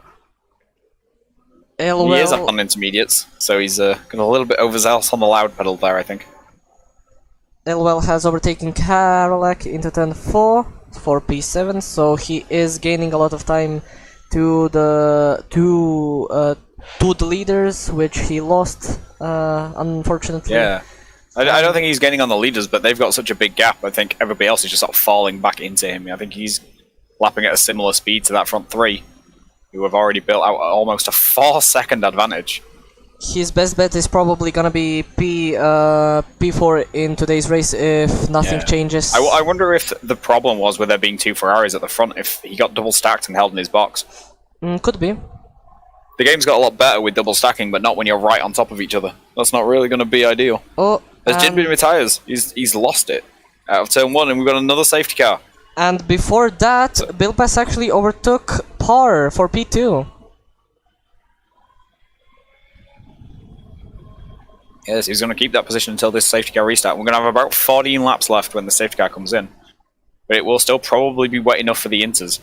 He is up on intermediates, so he's got a little bit overzealous on the loud pedal there, I think. Elwell has overtaken Karolak into turn 4 for P7, so he is gaining a lot of time to the leaders, which he lost, unfortunately. Yeah, I don't think he's gaining on the leaders, but they've got such a big gap. I think everybody else is just sort of falling back into him. I think he's lapping at a similar speed to that front 3, who have already built out almost a 4-second advantage. His best bet is probably gonna be P4 in today's race if nothing changes. I wonder if the problem was with there being 2 Ferraris at the front, if he got double stacked and held in his box. Could be. The game's got a lot better with double stacking, but not when you're right on top of each other. That's not really going to be ideal. Oh, There's Jinbin with tyres. He's lost it out of turn 1, and we've got another safety car. And before that, Bilbas actually overtook Par for P2. Yes, he's going to keep that position until this safety car restart. We're going to have about 14 laps left when the safety car comes in. But it will still probably be wet enough for the Inters.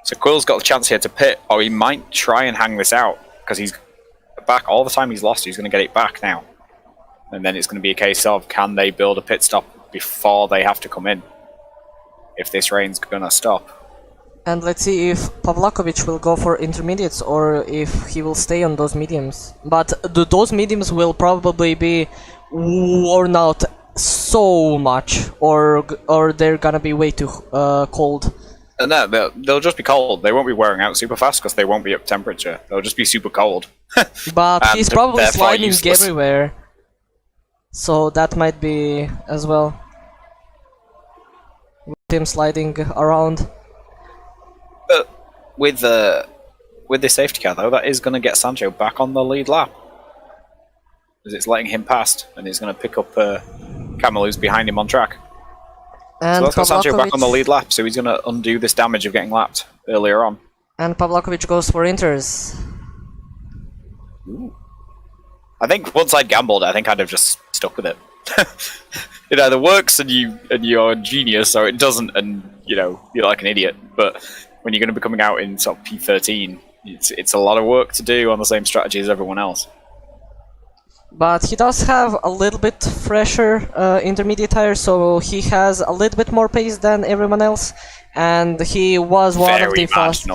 So Quill's got a chance here to pit, or he might try and hang this out, because he's back all the time he's lost. He's going to get it back now. And then it's going to be a case of, can they build a pit stop before they have to come in, if this rain's going to stop. And let's see if Pavlakovic will go for intermediates or if he will stay on those mediums. But those mediums will probably be worn out so much, or they're gonna be way too cold. No, they'll just be cold. They won't be wearing out super fast because they won't be up temperature. They'll just be super cold. But he's probably sliding useless. everywhere, so that might be as well. With him sliding around. But with the safety car though, that is going to get Sancho back on the lead lap, because it's letting him past, and he's going to pick up Camel, who's behind him on track. And so that's got Sancho back on the lead lap, so he's going to undo this damage of getting lapped earlier on. And Pavlakovic goes for inters. Ooh. I think once I'd gambled, I think I'd have just stuck with it. It either works and you're a genius, or it doesn't, and you're like an idiot. But when you're going to be coming out in sort of P13, it's a lot of work to do on the same strategy as everyone else. But he does have a little bit fresher intermediate tires, so he has a little bit more pace than everyone else. And he was one of the fastest.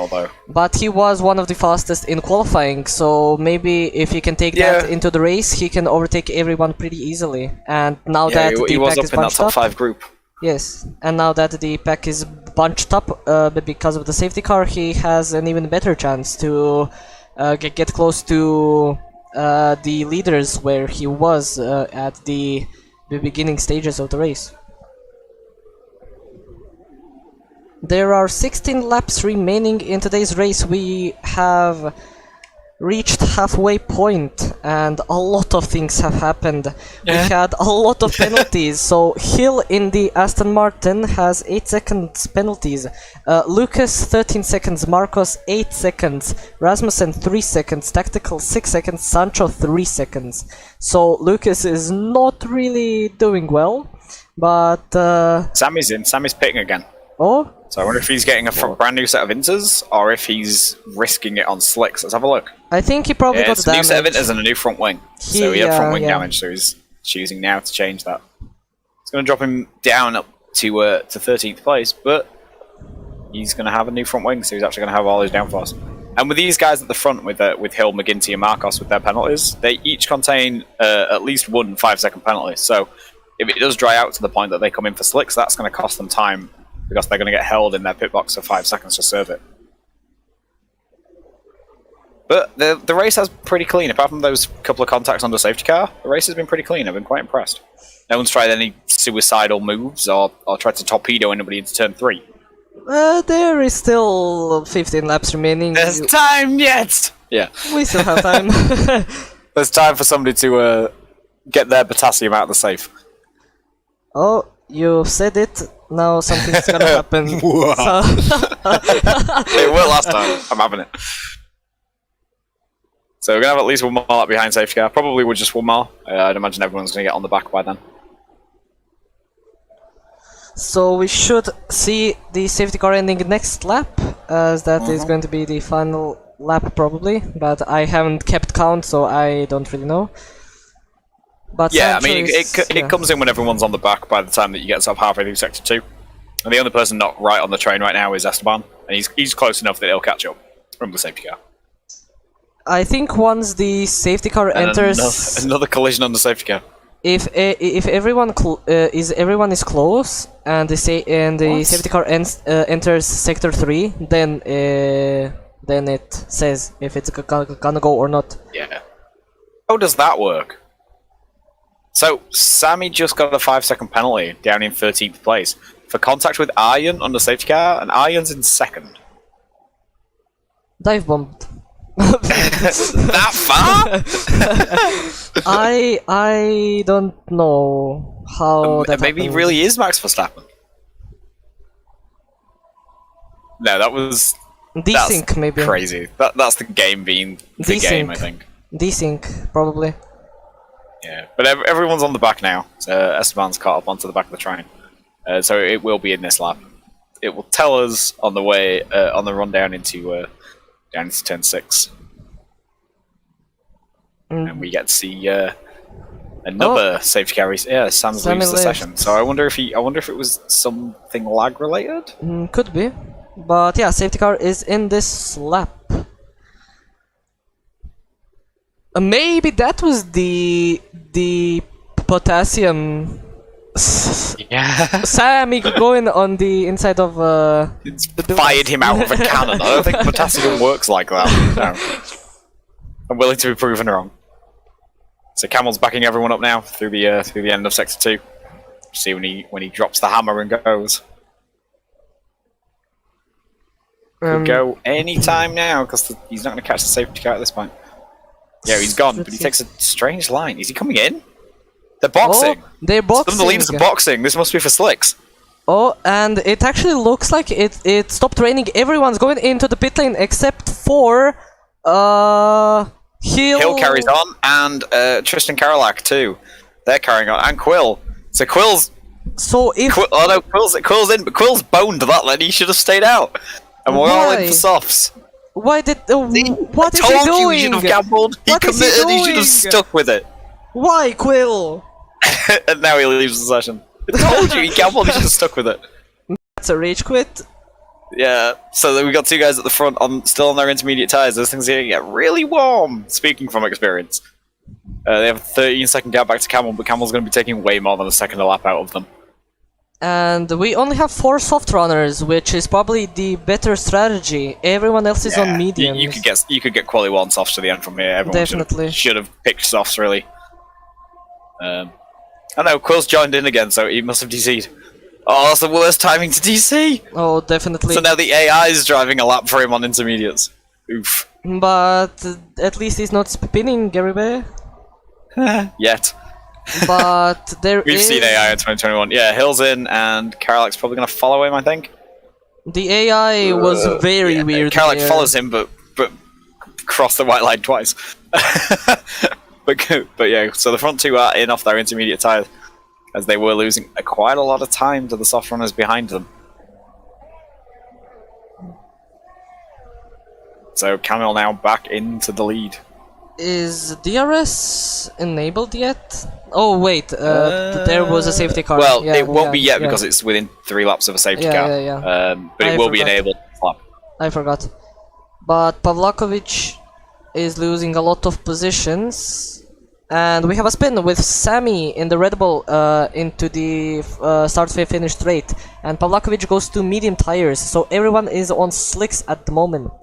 But he was one of the fastest in qualifying, so maybe if he can take that into the race, he can overtake everyone pretty easily. And now that he was up in that top 5 group. Yes, and now that the pack is bunched up because of the safety car, he has an even better chance to get close to the leaders where he was at the beginning stages of the race. There are 16 laps remaining in today's race. We have reached halfway point and a lot of things have happened. We had a lot of penalties. So Hill in the Aston Martin has 8 seconds penalties. Lucas 13 seconds, Marcos 8 seconds, Rasmussen 3 seconds, Tactical 6 seconds, Sancho 3 seconds. So Lucas is not really doing well, but Sammy's in. Sammy's pitting again. Oh? So I wonder if he's getting a brand new set of inters, or if he's risking it on slicks. Let's have a look. I think he probably got damage. damage. A new set of inters and a new front wing. So he had front wing damage, so he's choosing now to change that. It's going to drop him down up to 13th place, but he's going to have a new front wing, so he's actually going to have all his downforce. And with these guys at the front, with Hill, McGinty, and Marcos with their penalties, they each contain at least one 5-second penalty. So if it does dry out to the point that they come in for slicks, that's going to cost them time, because they're going to get held in their pit box for 5 seconds to serve it. But the race has pretty clean. Apart from those couple of contacts on the safety car, the race has been pretty clean. I've been quite impressed. No one's tried any suicidal moves or tried to torpedo anybody into turn 3. There is still 15 laps remaining. There's time yet! Yeah. We still have time. There's time for somebody to get their potassium out of the safe. Oh, you said it. Now something's gonna happen. It will last time. I'm having it. So we're gonna have at least one more lap behind safety car. Probably with just one more. I'd imagine everyone's gonna get on the back by then. So we should see the safety car ending next lap, as that is going to be the final lap probably. But I haven't kept count, so I don't really know. But yeah, Sancho it comes in when everyone's on the back by the time that you get sort of halfway through Sector 2. And the only person not right on the train right now is Esteban, and he's close enough that he'll catch up from the safety car. I think once the safety car enters... Another collision on the safety car. If everyone is close and the safety car enters Sector 3, then it says if it's gonna go or not. Yeah. How does that work? So, Sammy just got a 5-second penalty down in 13th place for contact with Arjen on the safety car, and Arjen's in 2nd. Dive bombed. That far? I don't know how that maybe he really is Max Verstappen. No, that was... Desync, maybe. Crazy. That's the game being the game, I think. Desync, probably. Yeah, but everyone's on the back now. So Esteban's caught up onto the back of the train, so it will be in this lap. It will tell us on the way on the run down into turn 6, and we get to see another safety car race. Yeah, Sam's leaves the session. So I wonder if it was something lag related. Could be. But yeah, safety car is in this lap. Maybe that was the potassium. Yeah. Sammy going on the inside of It's fired him out of a cannon. I don't think potassium works like that. No. I'm willing to be proven wrong. So Camel's backing everyone up now through the end of sector 2. See when he drops the hammer and goes. Could go any time now because he's not going to catch the safety car at this point. Yeah, he's gone, but he takes a strange line. Is he coming in? They're boxing. Oh, they're boxing. Some of the leaders are boxing. This must be for slicks. Oh, and it actually looks like it stopped raining. Everyone's going into the pit lane except for Hill carries on, and Tristan Karolak too. They're carrying on, and Quill. So Quill's. So if Quill's in, but Quill's boned that lane. He should have stayed out. And we're all in for softs. Why did what is he I told doing? you he should have gambled. He committed. He should have stuck with it. Why, Quill? And now he leaves the session. I told you he gambled. He should have stuck with it. That's a rage quit. Yeah. So then we got two guys at the front, still on their intermediate tires. Those things are going to get really warm. Speaking from experience, they have a 13-second gap back to Camel, but Camel's going to be taking way more than a second a lap out of them. And we only have 4 soft runners, which is probably the better strategy. Everyone else is on medium. You could get quality 1 softs to the end from here. Everyone Definitely should have picked softs really. I know Quill's joined in again, so he must have DC'd. Oh, that's the worst timing to DC. Oh, definitely. So now the AI is driving a lap for him on intermediates. Oof. But at least he's not spinning, Gary Bear. Yet. But We've seen AI in 2021. Yeah, Hill's in, and Karolak's probably going to follow him, I think. The AI was very weird. Karolak follows him, but crossed the white line twice. but yeah, so the front two are in off their intermediate tyres, as they were losing quite a lot of time to the soft runners behind them. So Camel now back into the lead. Is DRS enabled yet? Oh wait, there was a safety car. Well, it won't be yet because it's within 3 laps of a safety car. But it will be enabled. I forgot. But Pavlakovic is losing a lot of positions, and we have a spin with Sammy in the Red Bull into the start-finish straight, and Pavlakovic goes to medium tires, so everyone is on slicks at the moment.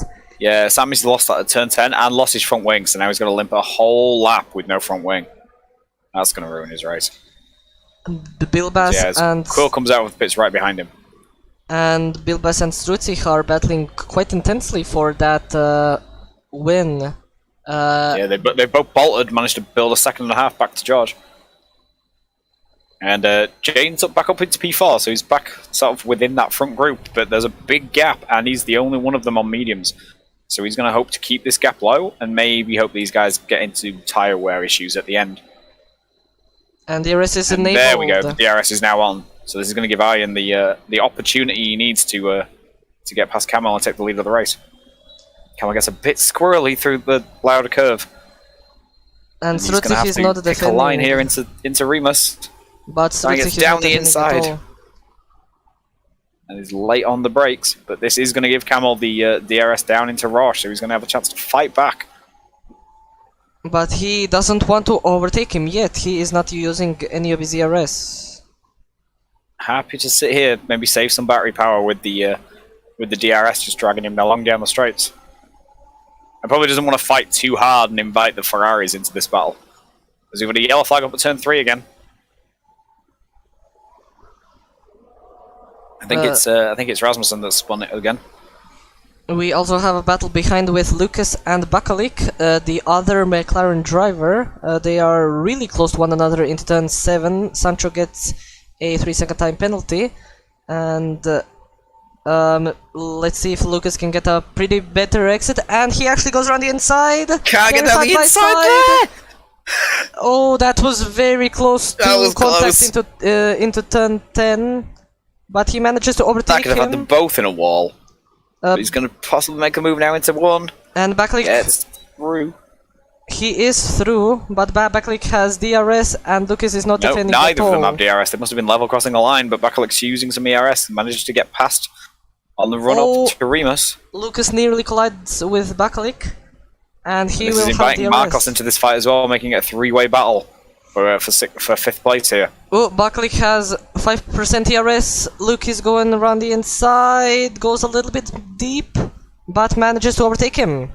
Yeah, Sammy's lost that at turn 10 and lost his front wing, so now he's got to limp a whole lap with no front wing. That's going to ruin his race. The Bilbas and Quill comes out with pits right behind him. And Bilbas and Strutzig are battling quite intensely for that win. Yeah, they both bolted, managed to build a second and a half back to George. And Jane's back up into P4, so he's back sort of within that front group, but there's a big gap, and he's the only one of them on mediums. So he's going to hope to keep this gap low, and maybe hope these guys get into tyre wear issues at the end. And DRS is enabled. There we go, the DRS is now on. So this is going to give Ian the opportunity he needs to get past Camel and take the lead of the race. Camel gets a bit squirrely through the louder curve. And Strutzig is not defending. Pick a line here into Remus. But Strutzig is down the inside. And he's late on the brakes, but this is going to give Camel the DRS down into Roche, so he's going to have a chance to fight back. But he doesn't want to overtake him yet. He is not using any of his DRS. Happy to sit here, maybe save some battery power with the DRS just dragging him along down the straights. And probably doesn't want to fight too hard and invite the Ferraris into this battle. Because we've got a yellow flag up at turn 3 again. I think it's Rasmussen that's spun it again. We also have a battle behind with Lucas and Bakalik, the other McLaren driver. They are really close to one another into turn 7. Sancho gets a 3-second time penalty, and let's see if Lucas can get a pretty better exit, and he actually goes around the inside. Can't get down the inside there! Oh, that was very close to contact into turn 10, but he manages to overtake him. That could have had them both in a wall. But he's going to possibly make a move now into 1. And Bakalik gets through. He is through, but Bakalik has DRS and Lucas is not defending at all. Neither of them have DRS. They must have been level crossing the line, but Bakalik's using some ERS and manages to get past On the run Oh. up to Remus. Lucas nearly collides with Bakalik, and he This will is have inviting the Marcos arrest. into this fight as well, making it a three-way battle for 5th place here. Oh, Bakalik has 5% ERS. Luke is going around the inside, goes a little bit deep, but manages to overtake him.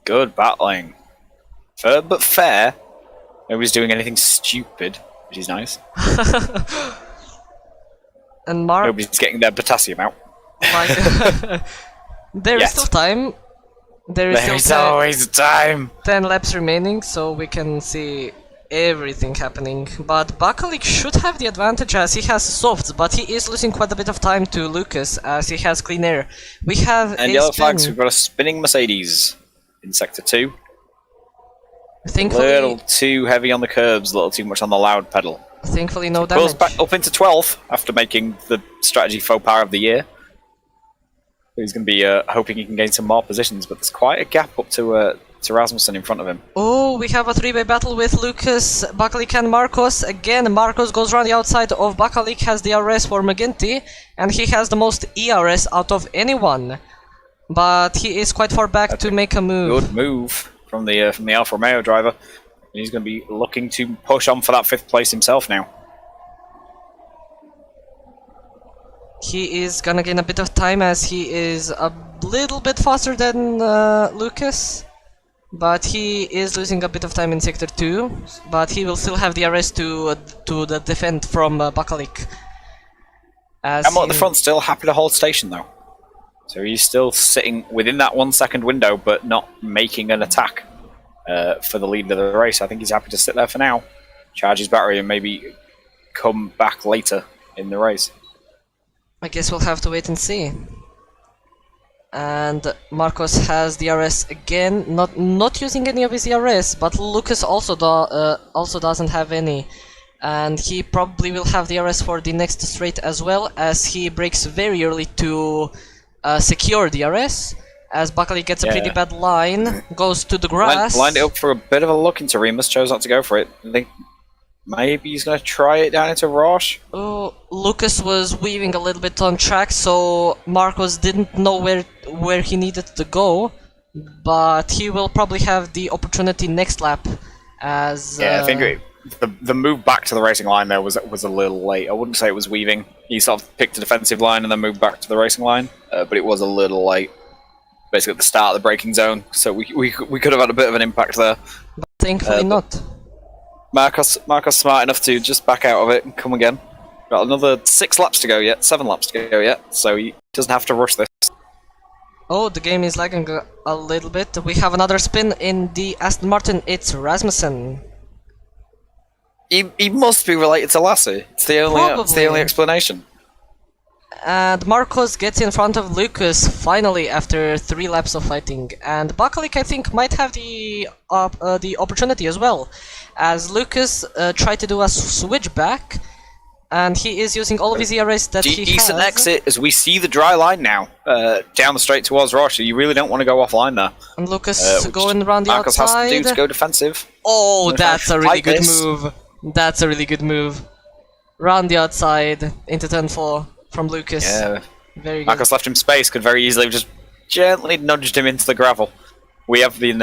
Good battling. Fair but fair. Nobody's doing anything stupid, which is nice. And Mark, Nobody's getting their potassium out. there is Yes. still time. There is There's still always time. 10 laps remaining, so we can see everything happening. But Bakalik should have the advantage as he has softs, but he is losing quite a bit of time to Lucas as he has clean air. We have And a yellow spin. flags, we've got a spinning Mercedes in Sector 2. Thankfully, A little too heavy on the curbs, a little too much on the loud pedal. thankfully no Goes damage. back up into 12th after making the strategy faux pas of the year. He's going to be hoping he can gain some more positions, but there's quite a gap up to Rasmussen in front of him. Oh, we have a three-way battle with Lucas, Bakalik and Marcos. Again, Marcos goes around the outside of Bakalik, has the RS for McGinty, and he has the most ERS out of anyone. But he is quite far back to make a move. Good move from the Alfa Romeo driver. He's going to be looking to push on for that 5th place himself now. He is gonna gain a bit of time as he is a little bit faster than Lucas. But he is losing a bit of time in Sector 2. But he will still have the arrest to the defend from Bakalik. Emma at the front still happy to hold station though. So he's still sitting within that 1 second window but not making an attack for the lead of the race. I think he's happy to sit there for now, charge his battery and maybe come back later in the race. I guess we'll have to wait and see. And Marcos has the RS again, not using any of his RS, but Lucas also doesn't have any, and he probably will have the RS for the next straight as well, as he brakes very early to secure the RS. As Bakalik gets a pretty bad line, goes to the grass. Lined it up for a bit of a look into Remus, chose not to go for it. I think maybe he's going to try it down into Roche. Oh, Lucas was weaving a little bit on track, so Marcos didn't know where he needed to go, but he will probably have the opportunity next lap. As I think the move back to the racing line there was a little late. I wouldn't say it was weaving. He sort of picked a defensive line and then moved back to the racing line, but it was a little late. Basically at the start of the braking zone, so we could have had a bit of an impact there. but thankfully not. Marcos smart enough to just back out of it and come again. Got another 7 laps to go yet, so he doesn't have to rush this. Oh, the game is lagging a little bit. We have another spin in the Aston Martin. It's Rasmussen. He must be related to Lassie. It's the only explanation. And Marcos gets in front of Lucas finally after 3 laps of fighting. And Bakalik, I think, might have the opportunity as well, as Lucas tried to do a switchback, and he is using all of his ERS that he has. Decent exit as we see the dry line now, down the straight towards Roche. You really don't want to go offline there. And Lucas going around the Marcos outside. has to do to go defensive. Oh, that's a really good this. move. That's a really good move. Round the outside into turn 4 from Lucas. Yeah. Very good. Marcos left him space, could very easily have just gently nudged him into the gravel. We have been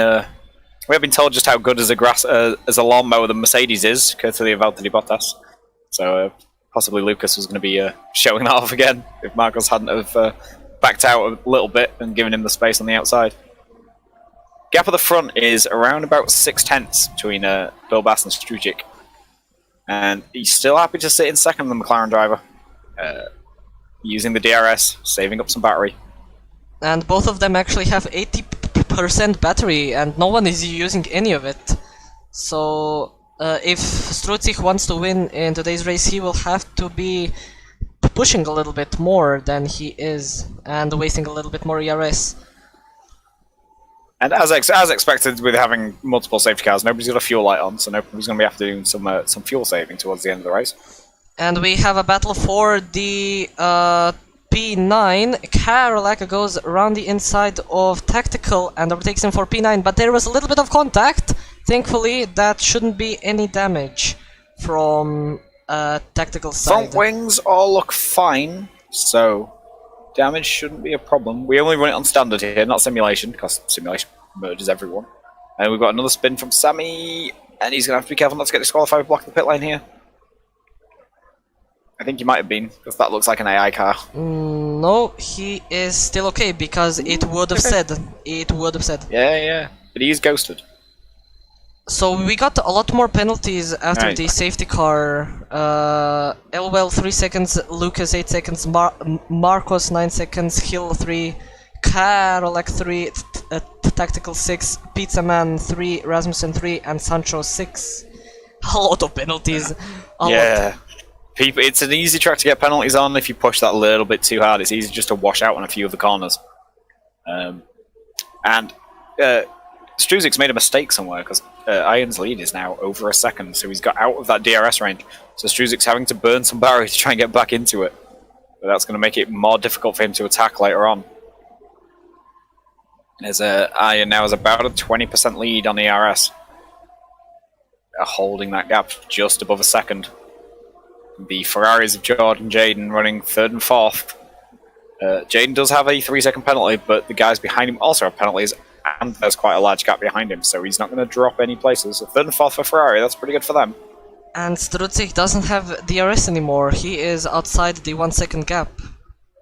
told just how good as a lawnmower the Mercedes is, courtesy of Valtteri Bottas. So possibly Lucas was going to be showing that off again if Marcos hadn't have backed out a little bit and given him the space on the outside. Gap at the front is around about 6/10 between Bilbas and Strujic. And he's still happy to sit in second, the McLaren driver. Using the DRS, saving up some battery. And both of them actually have 80% battery, and no one is using any of it. So if Strujic wants to win in today's race, he will have to be pushing a little bit more than he is, and wasting a little bit more ERS. And as expected, with having multiple safety cars, nobody's got a fuel light on, so nobody's going to be have to do some fuel saving towards the end of the race. And we have a battle for the P9. Karolaka goes around the inside of Tactical and overtakes him for P9, but there was a little bit of contact. Thankfully, that shouldn't be any damage from Tactical side. Front wings all look fine. So damage shouldn't be a problem. We only run it on standard here, not simulation, because simulation murders everyone. And we've got another spin from Sammy, and he's going to have to be careful not to get disqualified with blocking the pit lane here. I think he might have been, because that looks like an AI car. No, he is still okay, because it would have said. It would have said. Yeah. But he is ghosted. So we got a lot more penalties after the safety car. Elwell 3 seconds, Lucas 8 seconds, Marcos 9 seconds, Hill 3, Karolek 3, Tactical 6, Pizza Man 3, Rasmussen 3, and Sancho 6. A lot of penalties. Yeah. People, it's an easy track to get penalties on if you push that a little bit too hard. It's easy just to wash out on a few of the corners. Struzik's made a mistake somewhere because Iron's lead is now over a second, so he's got out of that DRS range. So Struzik's having to burn some barriers to try and get back into it. But that's going to make it more difficult for him to attack later on. As Iron now has about a 20% lead on the RS. Holding that gap just above a second. The Ferraris of Jordan and Jaden running 3rd and 4th. Jaden does have a 3-second penalty, but the guys behind him also have penalties, and there's quite a large gap behind him, so he's not going to drop any places. So 3rd and 4th for Ferrari, that's pretty good for them. And Struzik doesn't have DRS anymore. He is outside the 1 second gap.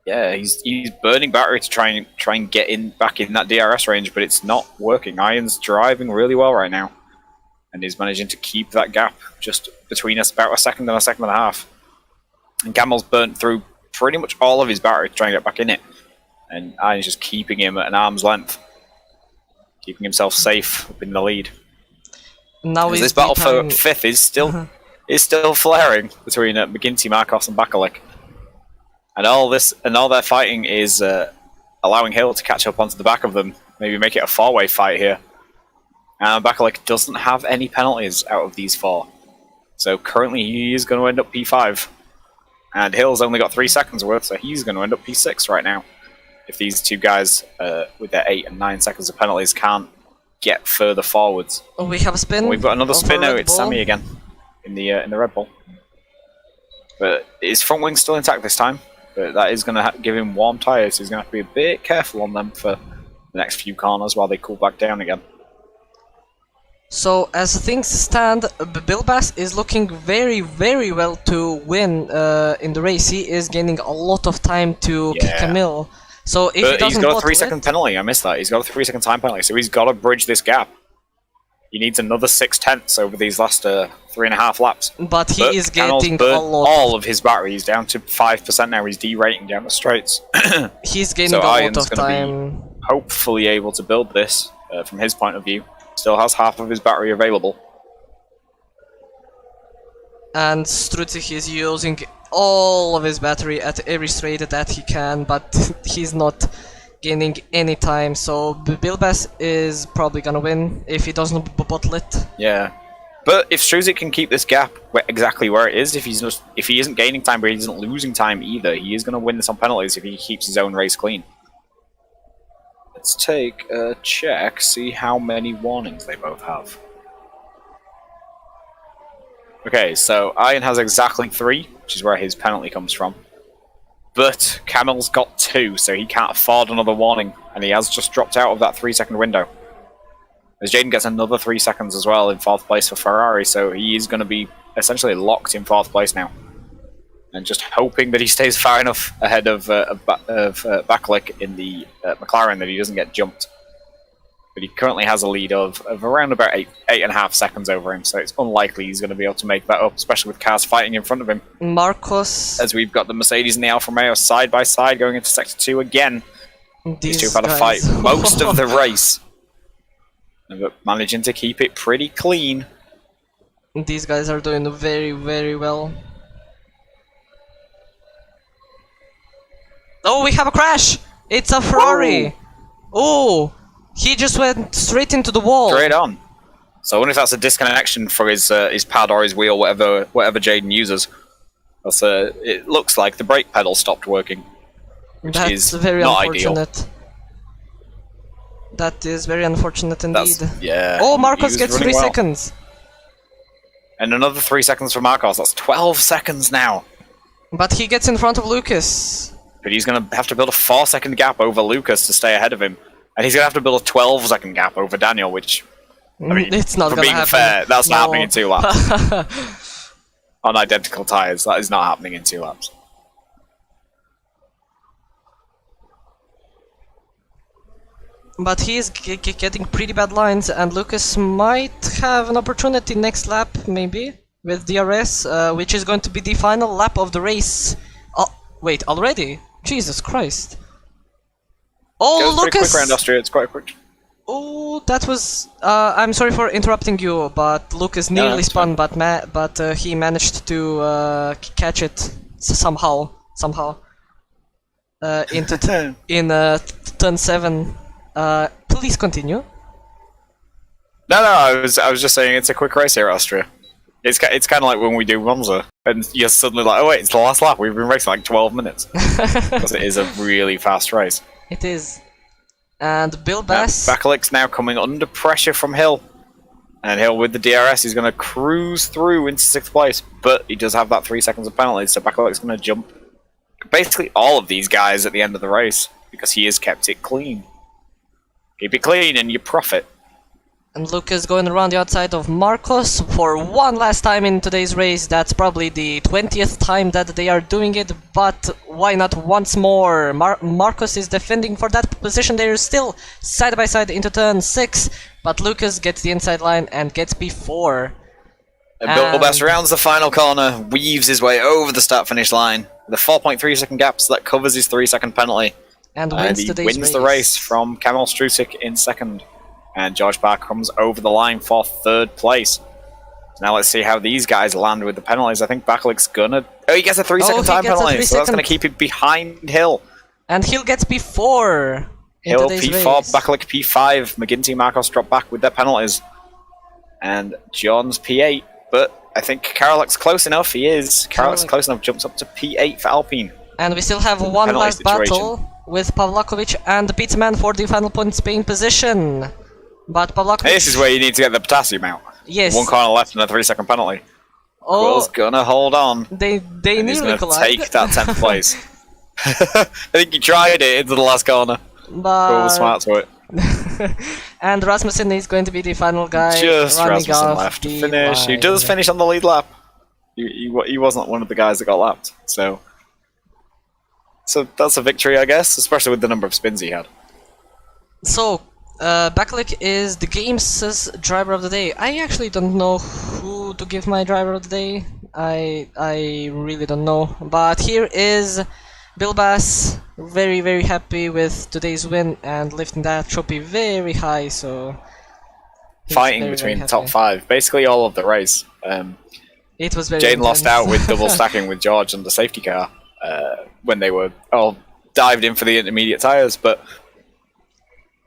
Yeah, he's burning battery to try and get back in that DRS range, but it's not working. Iron's driving really well right now, and he's managing to keep that gap just between us about a second and a half. And Gamel's burnt through pretty much all of his battery to try and get back in it, and Iron's just keeping him at an arm's length, keeping himself safe up in the lead. Now this battle for 5th is still flaring between McGinty, Marcos, and Bakalik. And all their fighting is allowing Hill to catch up onto the back of them, maybe make it a 4-way fight here. And Bakalik doesn't have any penalties out of these 4. So currently he is going to end up P5. And Hill's only got 3 seconds worth, so he's going to end up P6 right now. If these two guys with their 8 and 9 seconds of penalties can't get further forwards. Oh, we have a spin. We've got another spin now, it's Sammy again in the Red Bull. But his front wing's still intact this time. But that is going to give him warm tyres, so he's going to have to be a bit careful on them for the next few corners while they cool back down again. So, as things stand, Bilbas is looking very, very well to win in the race. He is gaining a lot of time to Camille. So if he doesn't, he's got a 3-second penalty. I missed that. He's got a 3-second time penalty, so he's got to bridge this gap. He needs another 6/10 over these last 3.5 laps. But he is getting a lot. All of his battery. He's down to 5% now. He's derating down the straights. He's gaining a lot of time. Be hopefully able to build this from his point of view. Still has half of his battery available. And Struzik is using all of his battery at every straight that he can, but he's not gaining any time, so Bilbas is probably gonna win if he doesn't bottle it. Yeah, but if Struzik can keep this gap exactly where it is, if he isn't gaining time but he isn't losing time either, he is gonna win this on penalties if he keeps his own race clean. Let's take a check, see how many warnings they both have. Okay, so Iron has exactly 3, which is where his penalty comes from. But Camille's got 2, so he can't afford another warning, and he has just dropped out of that 3-second window. As Jaden gets another 3 seconds as well in 4th place for Ferrari, so he is going to be essentially locked in 4th place now. And just hoping that he stays far enough ahead of Bakalik in the McLaren that he doesn't get jumped. But he currently has a lead of around about 8.5 seconds over him, so it's unlikely he's going to be able to make that up, especially with cars fighting in front of him. Marcos. As we've got the Mercedes and the Alfa Romeo side by side going into Sector 2 again. These two have had a fight most of the race, but managing to keep it pretty clean. These guys are doing very, very well. Oh, we have a crash! It's a Ferrari! Oh! He just went straight into the wall. Straight on. So I wonder if that's a disconnection for his pad or his wheel, whatever Jaden uses. That's, it looks like the brake pedal stopped working, which is very not unfortunate. Ideal. That is very unfortunate indeed. Yeah. Oh, Marcos gets 3 seconds. And another 3 seconds for Marcos. That's 12 seconds now. But he gets in front of Lucas. but he's going to have to build a 4-second gap over Lucas to stay ahead of him. And he's going to have to build a 12-second gap over Daniel, which, I mean, it's not for gonna being happen. fair, that's No. not happening in 2 laps. On identical tyres, that is not happening in 2 laps. But he's getting pretty bad lines, and Lucas might have an opportunity next lap, maybe, with DRS, which is going to be the final lap of the race. Oh, wait, already? Jesus Christ. Oh, It was pretty Lucas! quick around Austria, it's quite quick. Oh, that was... I'm sorry for interrupting you, but Lucas nearly it's spun, but he managed to catch it somehow. Into in turn 7. Please continue. No, I was just saying it's a quick race here at Austria. It's kind of like when we do Monza, and you're suddenly like, oh wait, it's the last lap. We've been racing like 12 minutes because it is a really fast race. It is. And Bill Bass. Bakalik's now coming under pressure from Hill, and Hill with the DRS, he's going to cruise through into 6th place, but he does have that 3 seconds of penalty, so Bakalik's going to jump basically all of these guys at the end of the race because he has kept it clean. Keep it clean and you profit. And Lucas going around the outside of Marcos for one last time in today's race. That's probably the 20th time that they are doing it, but why not once more? Marcos is defending for that position. They're still side by side into turn 6, but Lucas gets the inside line and gets P4. Bill Bass rounds the final corner, weaves his way over the start-finish line. The 4.3 second gaps that covers his 3 second penalty. And He wins the race from Kamil Strusik in 2nd. And George Parker comes over the line for 3rd place. Now let's see how these guys land with the penalties. I think Bakalik's gonna... Oh, he gets a 3 second time penalty, so that's gonna keep it behind Hill. And Hill gets P4 in Hill today's P4, race. Bakalik P5, McGinty and Marcos drop back with their penalties. And John's P8, but I think Karolak's close enough, he is. Karolak's close enough, jumps up to P8 for Alpine. And we still have one Penalty last situation. battle with Pavlakovic and the pizza man for the final point Spain position. But Pavlakovic... This is where you need to get the potassium out. Yes. 1 corner left and a 3 second penalty. Oh, Quill's gonna hold on. they And he's nearly gonna collide. take that 10th place. I think he tried it into the last corner. But... Quill was smart to it. And Rasmussen is going to be the final guy Just running Rasmussen off left to the finish. He line. does finish on the lead lap. He wasn't one of the guys that got lapped. So that's a victory, I guess, especially with the number of spins he had. So, Bakalik is the game's driver of the day. I actually don't know who to give my driver of the day. I really don't know. But here is Bill Bass, very very happy with today's win and lifting that trophy very high. So he's Fighting very, between very top happy. 5, basically all of the race. It was very Jane lost intense. out with double stacking with George on the safety car when they were all dived in for the intermediate tyres, but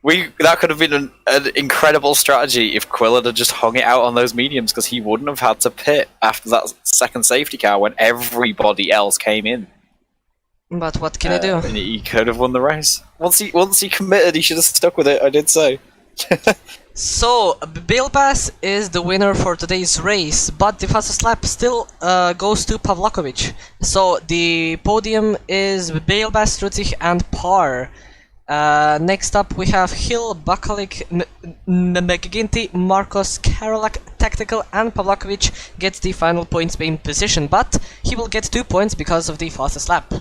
that could have been an incredible strategy if Quill had just hung it out on those mediums, because he wouldn't have had to pit after that second safety car when everybody else came in. But what can I do? And he could have won the race. Once he committed, he should have stuck with it, I did say. So, Bill Bass is the winner for today's race, but the fastest lap still goes to Pavlakovic. So, the podium is Bill Bass, Strutzig, and Parr. Next up, we have Hill, Bakalik, McGinty, Marcos, Karolak, Tactical, and Pavlakovic gets the final point Spain position, but he will get 2 points because of the fastest lap.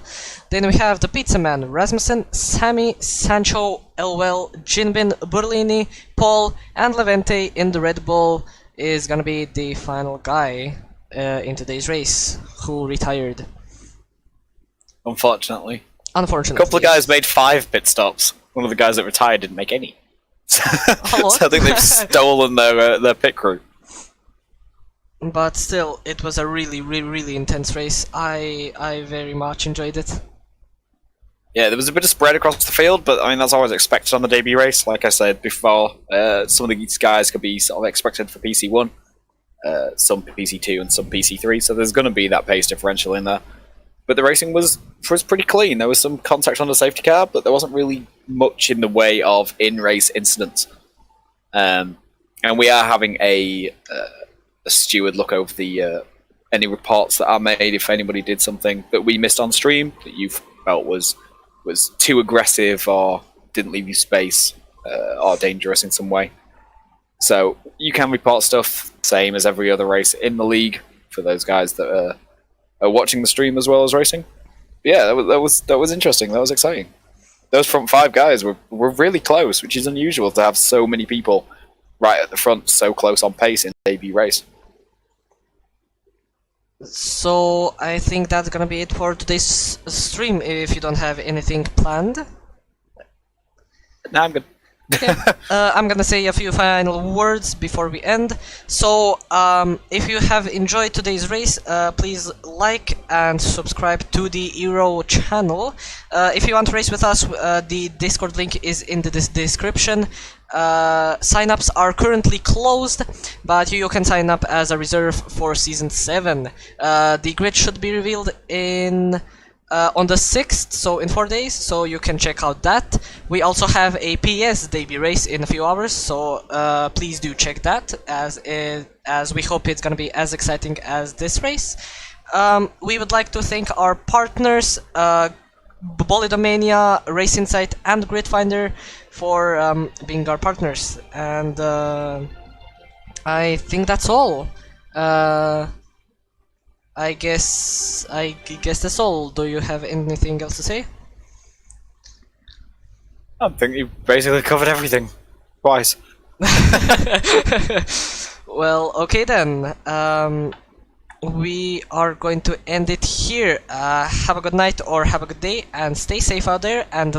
Then we have the Pizza Man, Rasmussen, Sammy, Sancho, Elwell, Jinbin, Burlini, Paul, and Levente in the Red Bull is gonna be the final guy in today's race who retired. Unfortunately. A Unfortunately. couple of guys made 5 pit stops. One of the guys that retired didn't make any. So I think they've stolen their pit crew. But still, it was a really intense race. I very much enjoyed it. Yeah, there was a bit of spread across the field, but I mean that's always expected on the debut race. Like I said before, some of these guys could be sort of expected for PC1, some PC2, and some PC3. So there's going to be that pace differential in there. But the racing was pretty clean. There was some contact on the safety car, but there wasn't really much in the way of in-race incidents. And we are having a steward look over the any reports that are made if anybody did something that we missed on stream that you felt was was too aggressive or didn't leave you space or dangerous in some way. So you can report stuff, same as every other race in the league, for those guys that are watching the stream as well as racing. But yeah, that was interesting. That was exciting. Those front 5 guys were really close, which is unusual to have so many people right at the front, so close on pace in the debut race. So I think that's gonna be it for today's stream. If you don't have anything planned. No, I'm good. Okay. I'm gonna say a few final words before we end. So, if you have enjoyed today's race, please like and subscribe to the Euro channel. If you want to race with us, the Discord link is in the description. Sign-ups are currently closed, but you can sign up as a reserve for Season 7. The grid should be revealed on the 6th, so in 4 days, so you can check out that. We also have a PS debut race in a few hours, so please do check that, as we hope it's gonna be as exciting as this race. We would like to thank our partners, Bolidomania, Race Insight, and Gridfinder for being our partners, and I think that's all. I guess that's all. Do you have anything else to say? I think you basically covered everything. Twice. Well, okay then. We are going to end it here. Have a good night or have a good day, and stay safe out there. And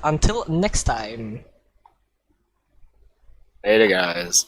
until next time. Later, guys.